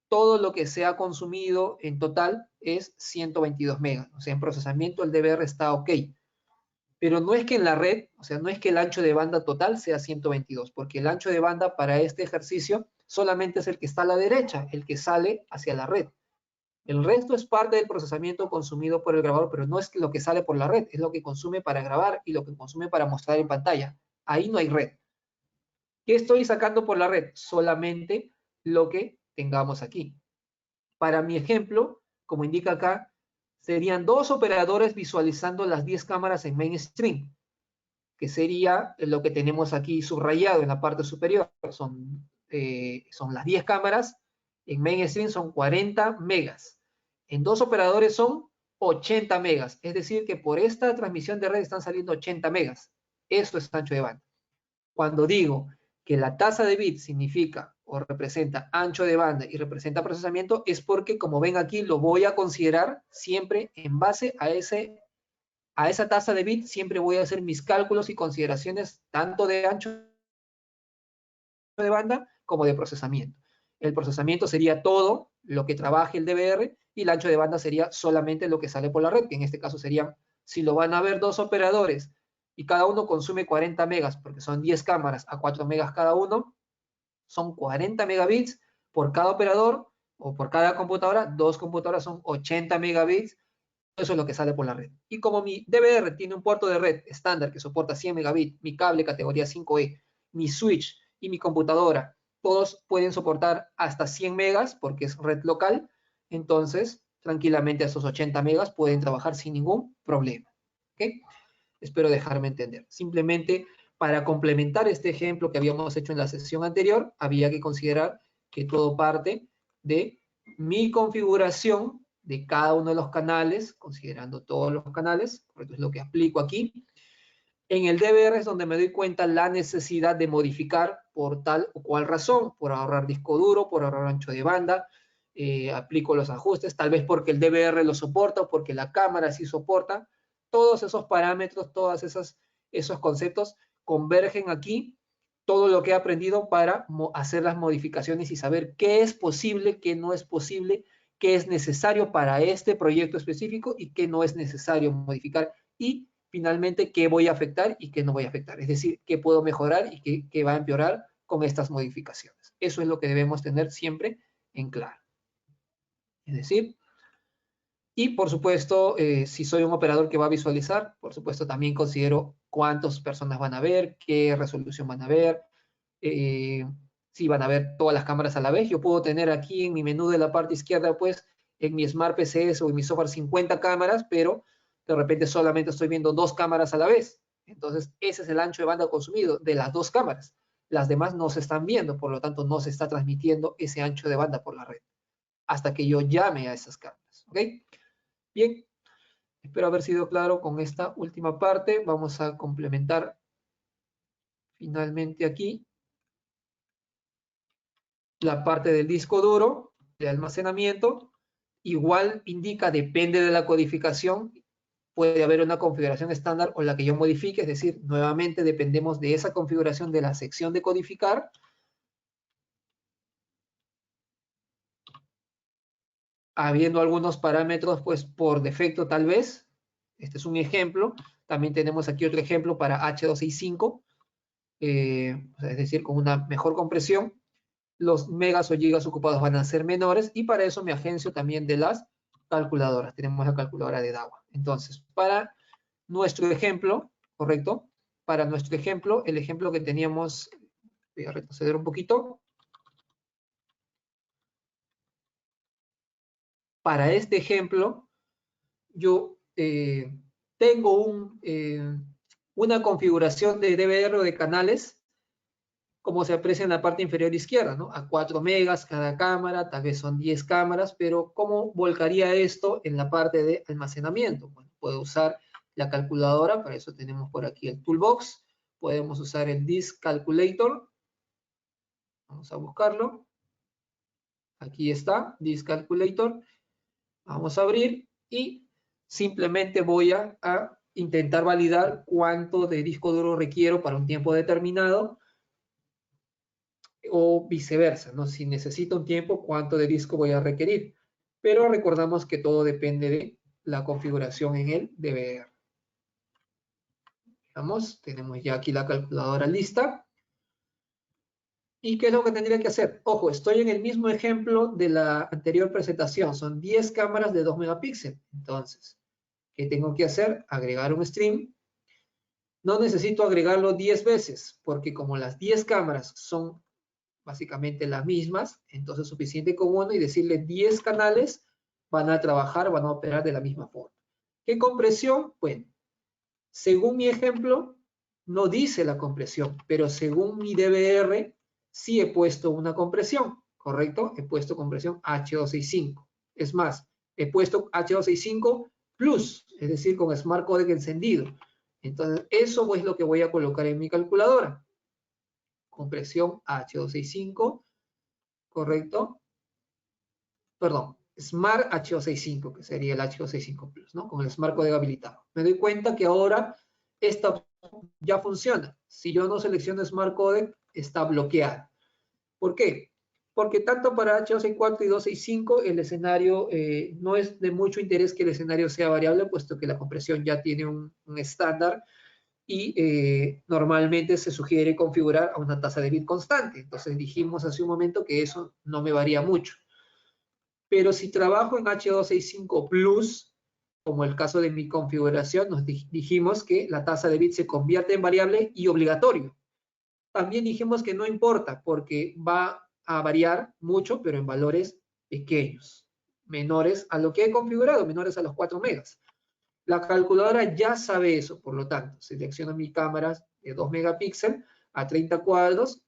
Speaker 1: todo lo que se ha consumido en total es 122 megas. O sea, en procesamiento el DVR está ok. Pero no es que en la red, o sea, no es que el ancho de banda total sea 122, porque el ancho de banda para este ejercicio solamente es el que está a la derecha, el que sale hacia la red. El resto es parte del procesamiento consumido por el grabador, pero no es lo que sale por la red, es lo que consume para grabar y lo que consume para mostrar en pantalla. Ahí no hay red. ¿Qué estoy sacando por la red? Solamente lo que tengamos aquí. Para mi ejemplo, como indica acá, serían 2 operadores visualizando las 10 cámaras en mainstream, que sería lo que tenemos aquí subrayado en la parte superior. Son las 10 cámaras, en mainstream son 40 megas. En 2 operadores son 80 megas, es decir, que por esta transmisión de red están saliendo 80 megas. Eso es ancho de banda. Cuando digo que la tasa de bits significa o representa ancho de banda y representa procesamiento, es porque, como ven aquí, lo voy a considerar siempre en base a esa tasa de bits. Siempre voy a hacer mis cálculos y consideraciones tanto de ancho de banda como de procesamiento. El procesamiento sería todo lo que trabaje el DVR y el ancho de banda sería solamente lo que sale por la red, que en este caso sería, si lo van a ver 2 operadores y cada uno consume 40 megas, porque son 10 cámaras a 4 megas cada uno, son 40 megabits por cada operador o por cada computadora. 2 computadoras son 80 megabits. Eso es lo que sale por la red. Y como mi DVR tiene un puerto de red estándar que soporta 100 megabits, mi cable categoría 5E, mi switch y mi computadora, todos pueden soportar hasta 100 megas porque es red local, entonces tranquilamente esos 80 megas pueden trabajar sin ningún problema. ¿Okay? Espero dejarme entender. Simplemente para complementar este ejemplo que habíamos hecho en la sesión anterior, había que considerar que todo parte de mi configuración de cada uno de los canales, considerando todos los canales, esto es lo que aplico aquí. En el DVR es donde me doy cuenta la necesidad de modificar por tal o cual razón, por ahorrar disco duro, por ahorrar ancho de banda, aplico los ajustes, tal vez porque el DVR lo soporta o porque la cámara sí soporta. Todos esos parámetros, todos esos conceptos convergen aquí, todo lo que he aprendido para hacer las modificaciones y saber qué es posible, qué no es posible, qué es necesario para este proyecto específico y qué no es necesario modificar. Y finalmente qué voy a afectar y qué no voy a afectar. Es decir, qué puedo mejorar y qué va a empeorar con estas modificaciones. Eso es lo que debemos tener siempre en claro. Es decir, y por supuesto, si soy un operador que va a visualizar, por supuesto también considero cuántas personas van a ver, qué resolución van a ver, si van a ver todas las cámaras a la vez. Yo puedo tener aquí en mi menú de la parte izquierda, pues, en mi Smart PCS o en mi software 50 cámaras, pero de repente solamente estoy viendo 2 cámaras a la vez. Entonces, ese es el ancho de banda consumido de las 2 cámaras. Las demás no se están viendo, por lo tanto, no se está transmitiendo ese ancho de banda por la red hasta que yo llame a esas cámaras. ¿Ok? Bien, espero haber sido claro con esta última parte. Vamos a complementar finalmente aquí la parte del disco duro de almacenamiento. Igual indica, depende de la codificación, puede haber una configuración estándar o la que yo modifique, es decir, nuevamente dependemos de esa configuración de la sección de codificar. Habiendo algunos parámetros, pues por defecto tal vez. Este es un ejemplo. También tenemos aquí otro ejemplo para H265, es decir, con una mejor compresión. Los megas o gigas ocupados van a ser menores y para eso me agencio también de las calculadoras. Tenemos la calculadora de DAWA. Entonces, para nuestro ejemplo, ¿correcto? Para nuestro ejemplo, el ejemplo que teníamos, voy a retroceder un poquito. Para este ejemplo, yo tengo una configuración de DVR o de canales, como se aprecia en la parte inferior izquierda, ¿no? A 4 megas cada cámara, tal vez son 10 cámaras, pero ¿cómo volcaría esto en la parte de almacenamiento? Bueno, puedo usar la calculadora, para eso tenemos por aquí el toolbox, podemos usar el Disk Calculator, vamos a buscarlo, aquí está, Disk Calculator, vamos a abrir y simplemente voy a intentar validar cuánto de disco duro requiero para un tiempo determinado o viceversa, ¿no? Si necesito un tiempo, cuánto de disco voy a requerir. Pero recordamos que todo depende de la configuración en el DVR. Vamos, tenemos ya aquí la calculadora lista. ¿Y qué es lo que tendría que hacer? Ojo, estoy en el mismo ejemplo de la anterior presentación. Son 10 cámaras de 2 megapíxeles. Entonces, ¿qué tengo que hacer? Agregar un stream. No necesito agregarlo 10 veces, porque como las 10 cámaras son básicamente las mismas, entonces es suficiente con uno y decirle 10 canales van a trabajar, van a operar de la misma forma. ¿Qué compresión? Bueno, según mi ejemplo, no dice la compresión, pero según mi DVR, sí he puesto una compresión, ¿correcto? He puesto compresión H265. Es más, he puesto H265 Plus, es decir, con Smart Codec encendido. Entonces, eso es lo que voy a colocar en mi calculadora. Compresión H265, ¿correcto? Perdón, Smart H265, que sería el H265 Plus, ¿no? Con el Smart Codec habilitado. Me doy cuenta que ahora esta opción ya funciona. Si yo no selecciono Smart Codec, está bloqueada. ¿Por qué? Porque tanto para H264 y 265 el escenario no es de mucho interés que el escenario sea variable, puesto que la compresión ya tiene un estándar y normalmente se sugiere configurar a una tasa de bit constante. Entonces dijimos hace un momento que eso no me varía mucho. Pero si trabajo en H265 Plus, como el caso de mi configuración, nos dijimos que la tasa de bit se convierte en variable y obligatorio. También dijimos que no importa porque va a variar mucho, pero en valores pequeños, menores a lo que he configurado, menores a los 4 megas. La calculadora ya sabe eso, por lo tanto, selecciono mi cámara de 2 megapíxeles a 30 cuadros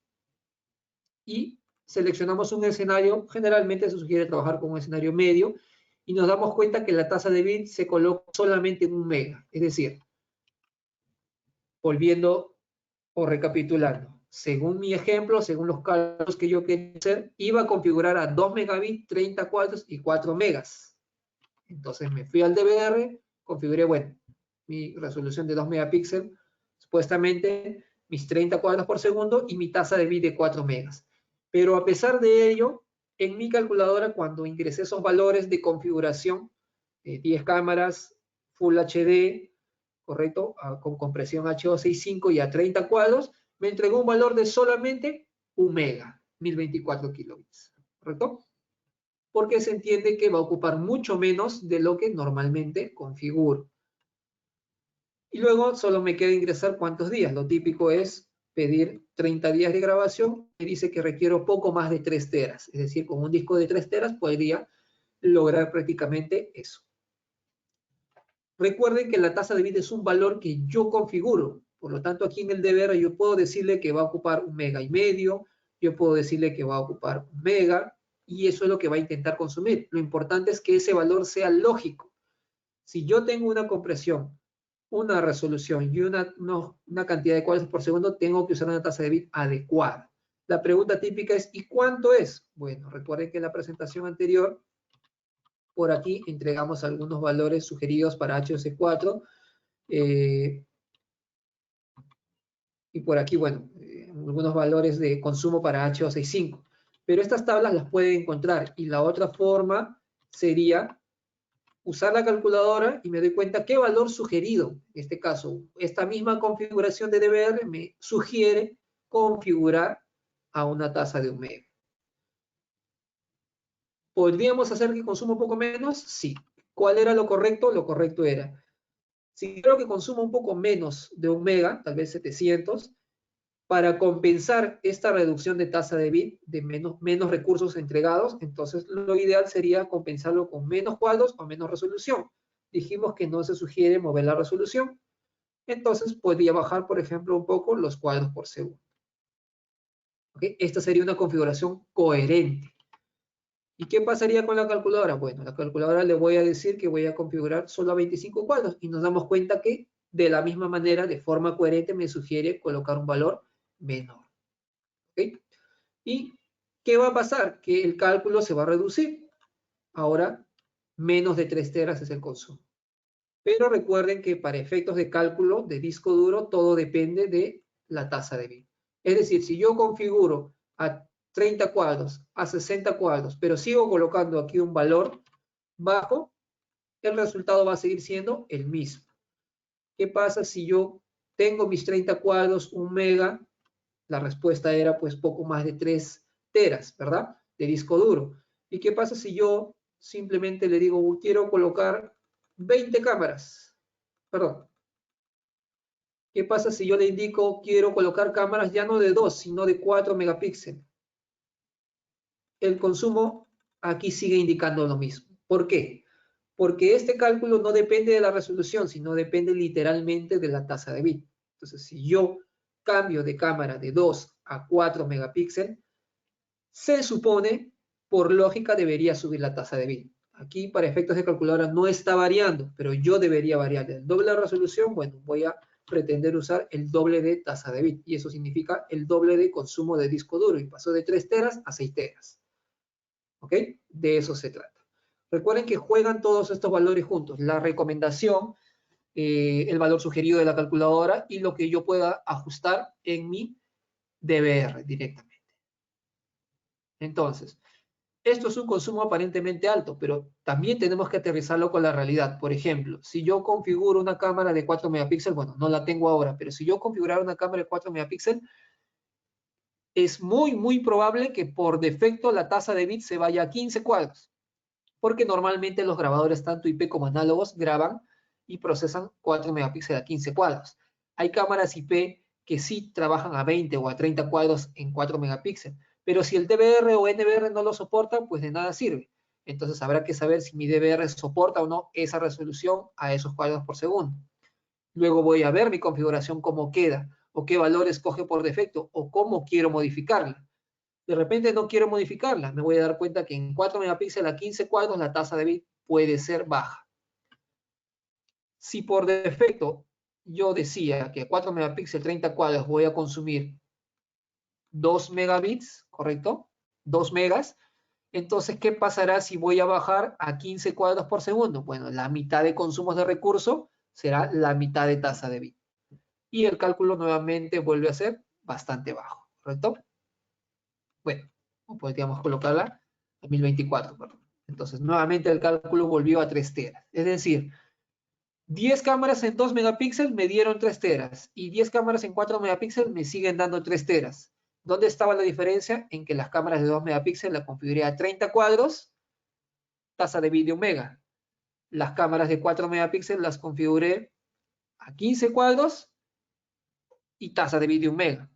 Speaker 1: y seleccionamos un escenario. Generalmente se sugiere trabajar con un escenario medio y nos damos cuenta que la tasa de bit se coloca solamente en 1 mega. Es decir, volviendo o recapitulando, según mi ejemplo, según los cálculos que yo quería hacer, iba a configurar a 2 megabits, 30 cuadros y 4 megas. Entonces me fui al DVR, configuré, bueno, mi resolución de 2 megapíxeles, supuestamente mis 30 cuadros por segundo y mi tasa de bit de 4 megas. Pero a pesar de ello, en mi calculadora, cuando ingresé esos valores de configuración, 10 cámaras, Full HD, ¿correcto? Con compresión H265 y a 30 cuadros, me entregó un valor de solamente 1 mega, 1024 kilobits, ¿correcto? Porque se entiende que va a ocupar mucho menos de lo que normalmente configuro. Y luego solo me queda ingresar cuántos días. Lo típico es pedir 30 días de grabación. Me dice que requiero poco más de 3 teras. Es decir, con un disco de 3 teras podría lograr prácticamente eso. Recuerden que la tasa de bit es un valor que yo configuro. Por lo tanto, aquí en el DVR yo puedo decirle que va a ocupar 1,5 megas. Yo puedo decirle que va a ocupar 1 mega. Y eso es lo que va a intentar consumir. Lo importante es que ese valor sea lógico. Si yo tengo una compresión, una resolución y una cantidad de cuadros por segundo, tengo que usar una tasa de bit adecuada. La pregunta típica es, ¿y cuánto es? Bueno, recuerden que en la presentación anterior, por aquí entregamos algunos valores sugeridos para H264 y por aquí, bueno, algunos valores de consumo para H265. Pero estas tablas las pueden encontrar y la otra forma sería usar la calculadora y me doy cuenta qué valor sugerido. En este caso, esta misma configuración de DVR me sugiere configurar a una tasa de 1 mega. ¿Podríamos hacer que consuma un poco menos? Sí. ¿Cuál era lo correcto? Lo correcto era, si quiero que consuma un poco menos de 1 mega, tal vez 700, para compensar esta reducción de tasa de bit, de menos recursos entregados, entonces lo ideal sería compensarlo con menos cuadros o menos resolución. Dijimos que no se sugiere mover la resolución, entonces podría bajar, por ejemplo, un poco los cuadros por segundo. ¿Okay? Esta sería una configuración coherente. ¿Y qué pasaría con la calculadora? Bueno, la calculadora le voy a decir que voy a configurar solo a 25 cuadros y nos damos cuenta que de la misma manera, de forma coherente, me sugiere colocar un valor menor. ¿Okay? ¿Y qué va a pasar? Que el cálculo se va a reducir. Ahora, menos de 3 teras es el consumo. Pero recuerden que para efectos de cálculo de disco duro, todo depende de la tasa de bit. Es decir, si yo configuro a 30 cuadros, a 60 cuadros, pero sigo colocando aquí un valor bajo, el resultado va a seguir siendo el mismo. ¿Qué pasa si yo tengo mis 30 cuadros, 1 mega? La respuesta era pues poco más de 3 teras, ¿verdad? De disco duro. ¿Y qué pasa si yo simplemente le digo, quiero colocar 20 cámaras? Perdón. ¿Qué pasa si yo le indico, quiero colocar cámaras ya no de 2, sino de 4 megapíxeles? El consumo aquí sigue indicando lo mismo. ¿Por qué? Porque este cálculo no depende de la resolución, sino depende literalmente de la tasa de bit. Entonces, si yo cambio de cámara de 2 a 4 megapíxeles, se supone, por lógica, debería subir la tasa de bit. Aquí, para efectos de calculadora, no está variando, pero yo debería variar. El doble de resolución, bueno, voy a pretender usar el doble de tasa de bit, y eso significa el doble de consumo de disco duro, y pasó de 3 teras a 6 teras. ¿Ok? De eso se trata. Recuerden que juegan todos estos valores juntos. La recomendación, el valor sugerido de la calculadora y lo que yo pueda ajustar en mi DVR directamente. Entonces, esto es un consumo aparentemente alto, pero también tenemos que aterrizarlo con la realidad. Por ejemplo, si yo configuro una cámara de 4 megapíxeles, bueno, no la tengo ahora, pero si yo configurara una cámara de 4 megapíxeles, es muy probable que por defecto la tasa de bits se vaya a 15 cuadros, porque normalmente los grabadores tanto IP como análogos graban y procesan 4 megapíxeles a 15 cuadros. Hay cámaras IP que sí trabajan a 20 o a 30 cuadros en 4 megapíxeles, pero si el DVR o NVR no lo soporta, pues de nada sirve. Entonces habrá que saber si mi DVR soporta o no esa resolución a esos cuadros por segundo. Luego voy a ver mi configuración cómo queda, o qué valores coge por defecto, o cómo quiero modificarla. De repente no quiero modificarla, me voy a dar cuenta que en 4 megapíxeles a 15 cuadros la tasa de bit puede ser baja. Si por defecto yo decía que a 4 megapíxeles 30 cuadros voy a consumir 2 megabits, ¿correcto? 2 megas. Entonces, ¿qué pasará si voy a bajar a 15 cuadros por segundo? Bueno, la mitad de consumos de recurso será la mitad de tasa de bit. Y el cálculo nuevamente vuelve a ser bastante bajo, ¿correcto? Bueno, podríamos colocarla a 1024, perdón. Entonces, nuevamente el cálculo volvió a 3 teras. Es decir, 10 cámaras en 2 megapíxeles me dieron 3 teras y 10 cámaras en 4 megapíxeles me siguen dando 3 teras. ¿Dónde estaba la diferencia? En que las cámaras de 2 megapíxeles la configuré a 30 cuadros, tasa de bit de 1 mega. Las cámaras de 4 megapíxeles las configuré a 15 cuadros y tasa de bit de 1 mega.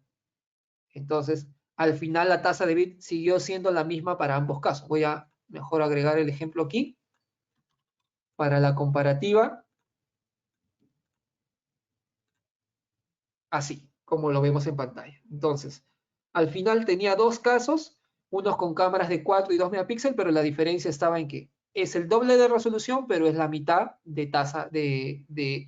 Speaker 1: Entonces, al final la tasa de bit siguió siendo la misma para ambos casos. Voy a mejor agregar el ejemplo aquí para la comparativa. Así, como lo vemos en pantalla. Entonces, al final tenía dos casos, unos con cámaras de 4 y 2 megapíxeles, pero la diferencia estaba en que es el doble de resolución, pero es la mitad de tasa de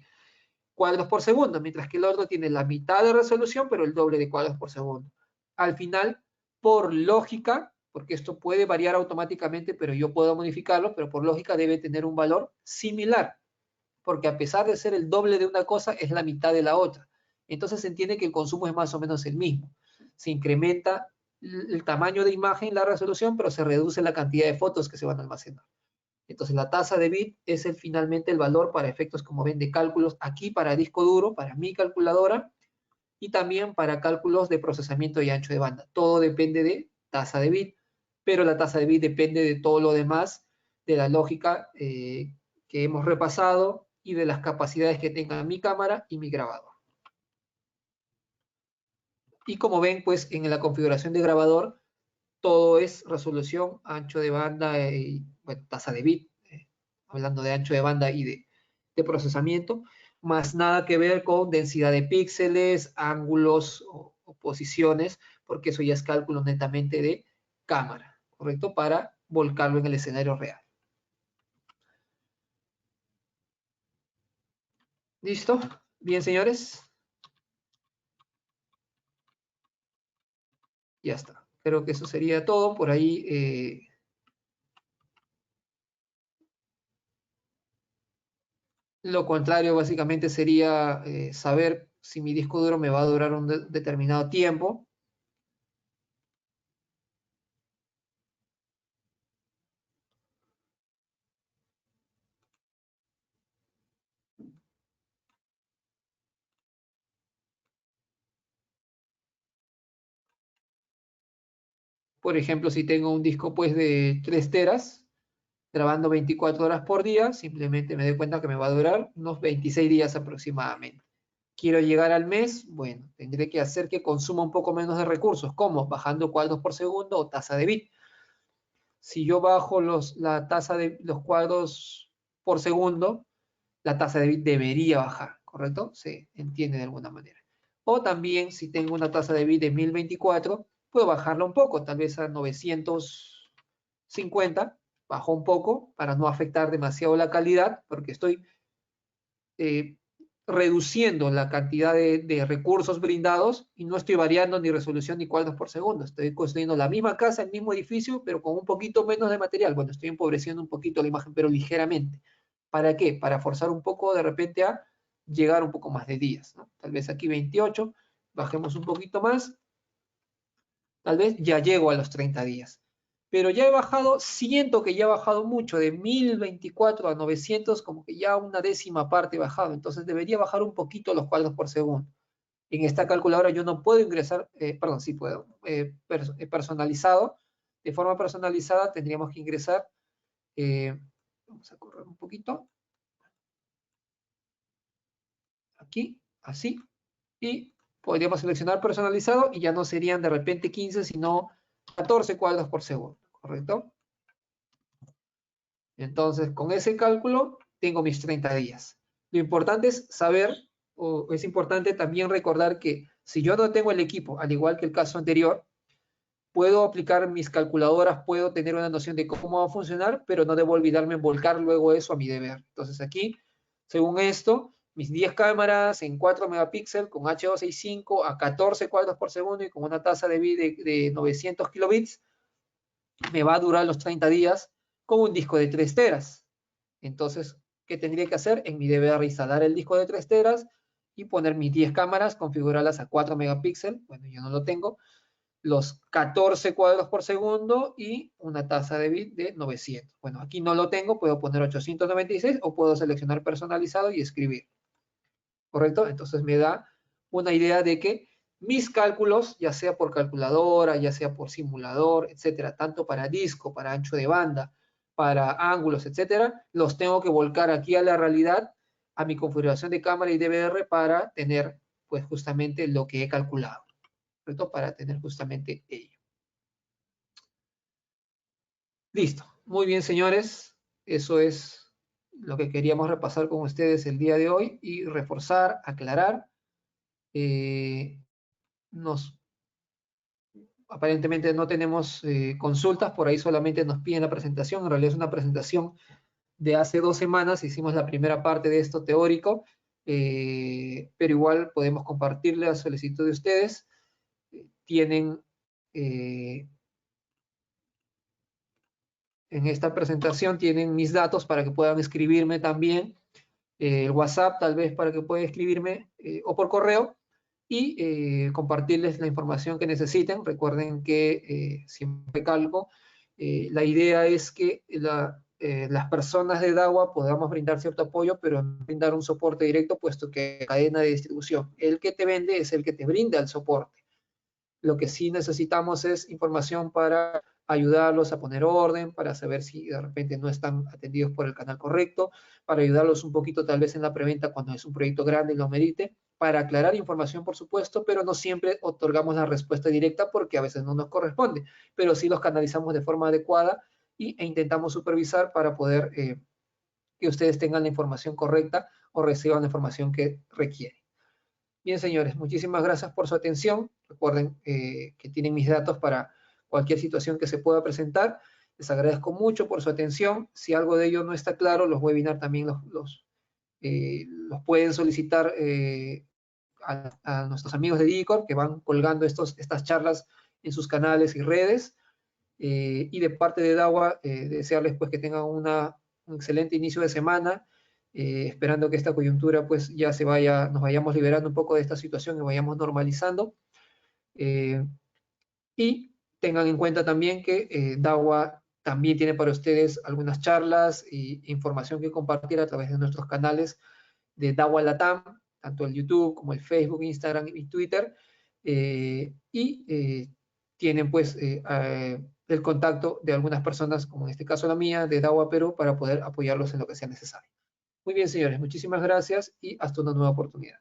Speaker 1: cuadros por segundo, mientras que el otro tiene la mitad de resolución, pero el doble de cuadros por segundo. Al final, por lógica, porque esto puede variar automáticamente, pero yo puedo modificarlo, pero por lógica debe tener un valor similar, porque a pesar de ser el doble de una cosa, es la mitad de la otra. Entonces se entiende que el consumo es más o menos el mismo. Se incrementa el tamaño de imagen, la resolución, pero se reduce la cantidad de fotos que se van a almacenar. Entonces la tasa de bit es finalmente el valor para efectos, como ven, de cálculos aquí para disco duro, para mi calculadora, y también para cálculos de procesamiento y ancho de banda. Todo depende de tasa de bit, pero la tasa de bit depende de todo lo demás, de la lógica que hemos repasado y de las capacidades que tenga mi cámara y mi grabador. Y como ven, pues en la configuración de grabador, todo es resolución, ancho de banda y bueno, tasa de bit, hablando de ancho de banda y de procesamiento, más nada que ver con densidad de píxeles, ángulos o posiciones, porque eso ya es cálculo netamente de cámara, ¿correcto? Para volcarlo en el escenario real. ¿Listo? Bien, señores. Ya está. Creo que eso sería todo. Por ahí Lo contrario básicamente sería saber si mi disco duro me va a durar un determinado tiempo. Por ejemplo, si tengo un disco pues de 3 teras, grabando 24 horas por día, simplemente me doy cuenta que me va a durar unos 26 días aproximadamente. Quiero llegar al mes, bueno, tendré que hacer que consuma un poco menos de recursos, como bajando cuadros por segundo o tasa de bit. Si yo bajo la tasa de los cuadros por segundo, la tasa de bit debería bajar, ¿correcto? Se entiende de alguna manera. O también, si tengo una tasa de bit de 1024, puedo bajarla un poco, tal vez a 950, bajo un poco para no afectar demasiado la calidad, porque estoy eh, reduciendo la cantidad de recursos brindados y no estoy variando ni resolución ni cuadros por segundo. Estoy construyendo la misma casa, el mismo edificio, pero con un poquito menos de material. Bueno, estoy empobreciendo un poquito la imagen, pero ligeramente. ¿Para qué? Para forzar un poco de repente a llegar un poco más de días, ¿no? Tal vez aquí 28, bajemos un poquito más, tal vez ya llego a los 30 días. Pero ya he bajado, siento que ya he bajado mucho, de 1024 a 900, como que ya una décima parte he bajado, entonces debería bajar un poquito los cuadros por segundo. En esta calculadora yo no puedo ingresar, perdón, sí puedo, personalizado, de forma personalizada tendríamos que ingresar, vamos a correr un poquito, aquí, así, y podríamos seleccionar personalizado y ya no serían de repente 15, sino 14 cuadros por segundo, ¿correcto? Entonces, con ese cálculo tengo mis 30 días. Lo importante es saber, o es importante también recordar que si yo no tengo el equipo, al igual que el caso anterior, puedo aplicar mis calculadoras, puedo tener una noción de cómo va a funcionar, pero no debo olvidarme en volcar luego eso a mi deber. Entonces aquí, según esto, mis 10 cámaras en 4 megapíxeles con H265 a 14 cuadros por segundo y con una tasa de bit de 900 kilobits, me va a durar los 30 días con un disco de 3 teras. Entonces, ¿qué tendría que hacer? En mi deber instalar el disco de 3 teras y poner mis 10 cámaras, configurarlas a 4 megapíxeles. Bueno, yo no lo tengo. Los 14 cuadros por segundo y una tasa de bit de 900. Bueno, aquí no lo tengo, puedo poner 896 o puedo seleccionar personalizado y escribir. ¿Correcto? Entonces me da una idea de que mis cálculos, ya sea por calculadora, ya sea por simulador, etcétera, tanto para disco, para ancho de banda, para ángulos, etcétera, los tengo que volcar aquí a la realidad, a mi configuración de cámara y DVR para tener, pues, justamente lo que he calculado, ¿correcto? Para tener justamente ello. Listo. Muy bien, señores. Eso es lo que queríamos repasar con ustedes el día de hoy y reforzar, aclarar. Eh, nos Aparentemente no tenemos consultas, por ahí solamente nos piden la presentación. En realidad es una presentación de hace 2 semanas, hicimos la primera parte de esto teórico, pero igual podemos compartirle a solicitud de ustedes. Tienen en esta presentación, tienen mis datos para que puedan escribirme también, el WhatsApp tal vez para que puedan escribirme o por correo y compartirles la información que necesiten. Recuerden que siempre calco, la idea es que las personas de DAWA podamos brindar cierto apoyo, pero no brindar un soporte directo, puesto que cadena de distribución, el que te vende es el que te brinda el soporte. Lo que sí necesitamos es información para ayudarlos a poner orden, para saber si de repente no están atendidos por el canal correcto, para ayudarlos un poquito tal vez en la preventa cuando es un proyecto grande y lo merite, para aclarar información, por supuesto, pero no siempre otorgamos la respuesta directa porque a veces no nos corresponde, pero sí los canalizamos de forma adecuada e intentamos supervisar para poder que ustedes tengan la información correcta o reciban la información que requieren. Bien, señores, muchísimas gracias por su atención. Recuerden que tienen mis datos para cualquier situación que se pueda presentar. Les agradezco mucho por su atención. Si algo de ello no está claro, los webinars también los pueden solicitar a nuestros amigos de DICOR que van colgando estas charlas en sus canales y redes. Y de parte de DAWA, desearles pues que tengan un excelente inicio de semana esperando que esta coyuntura pues ya nos vayamos liberando un poco de esta situación y vayamos normalizando. Y tengan en cuenta también que DAWA también tiene para ustedes algunas charlas e información que compartir a través de nuestros canales de DAWA Latam, tanto el YouTube como el Facebook, Instagram y Twitter. Tienen pues el contacto de algunas personas, como en este caso la mía, de DAWA Perú, para poder apoyarlos en lo que sea necesario. Muy bien, señores, muchísimas gracias y hasta una nueva oportunidad.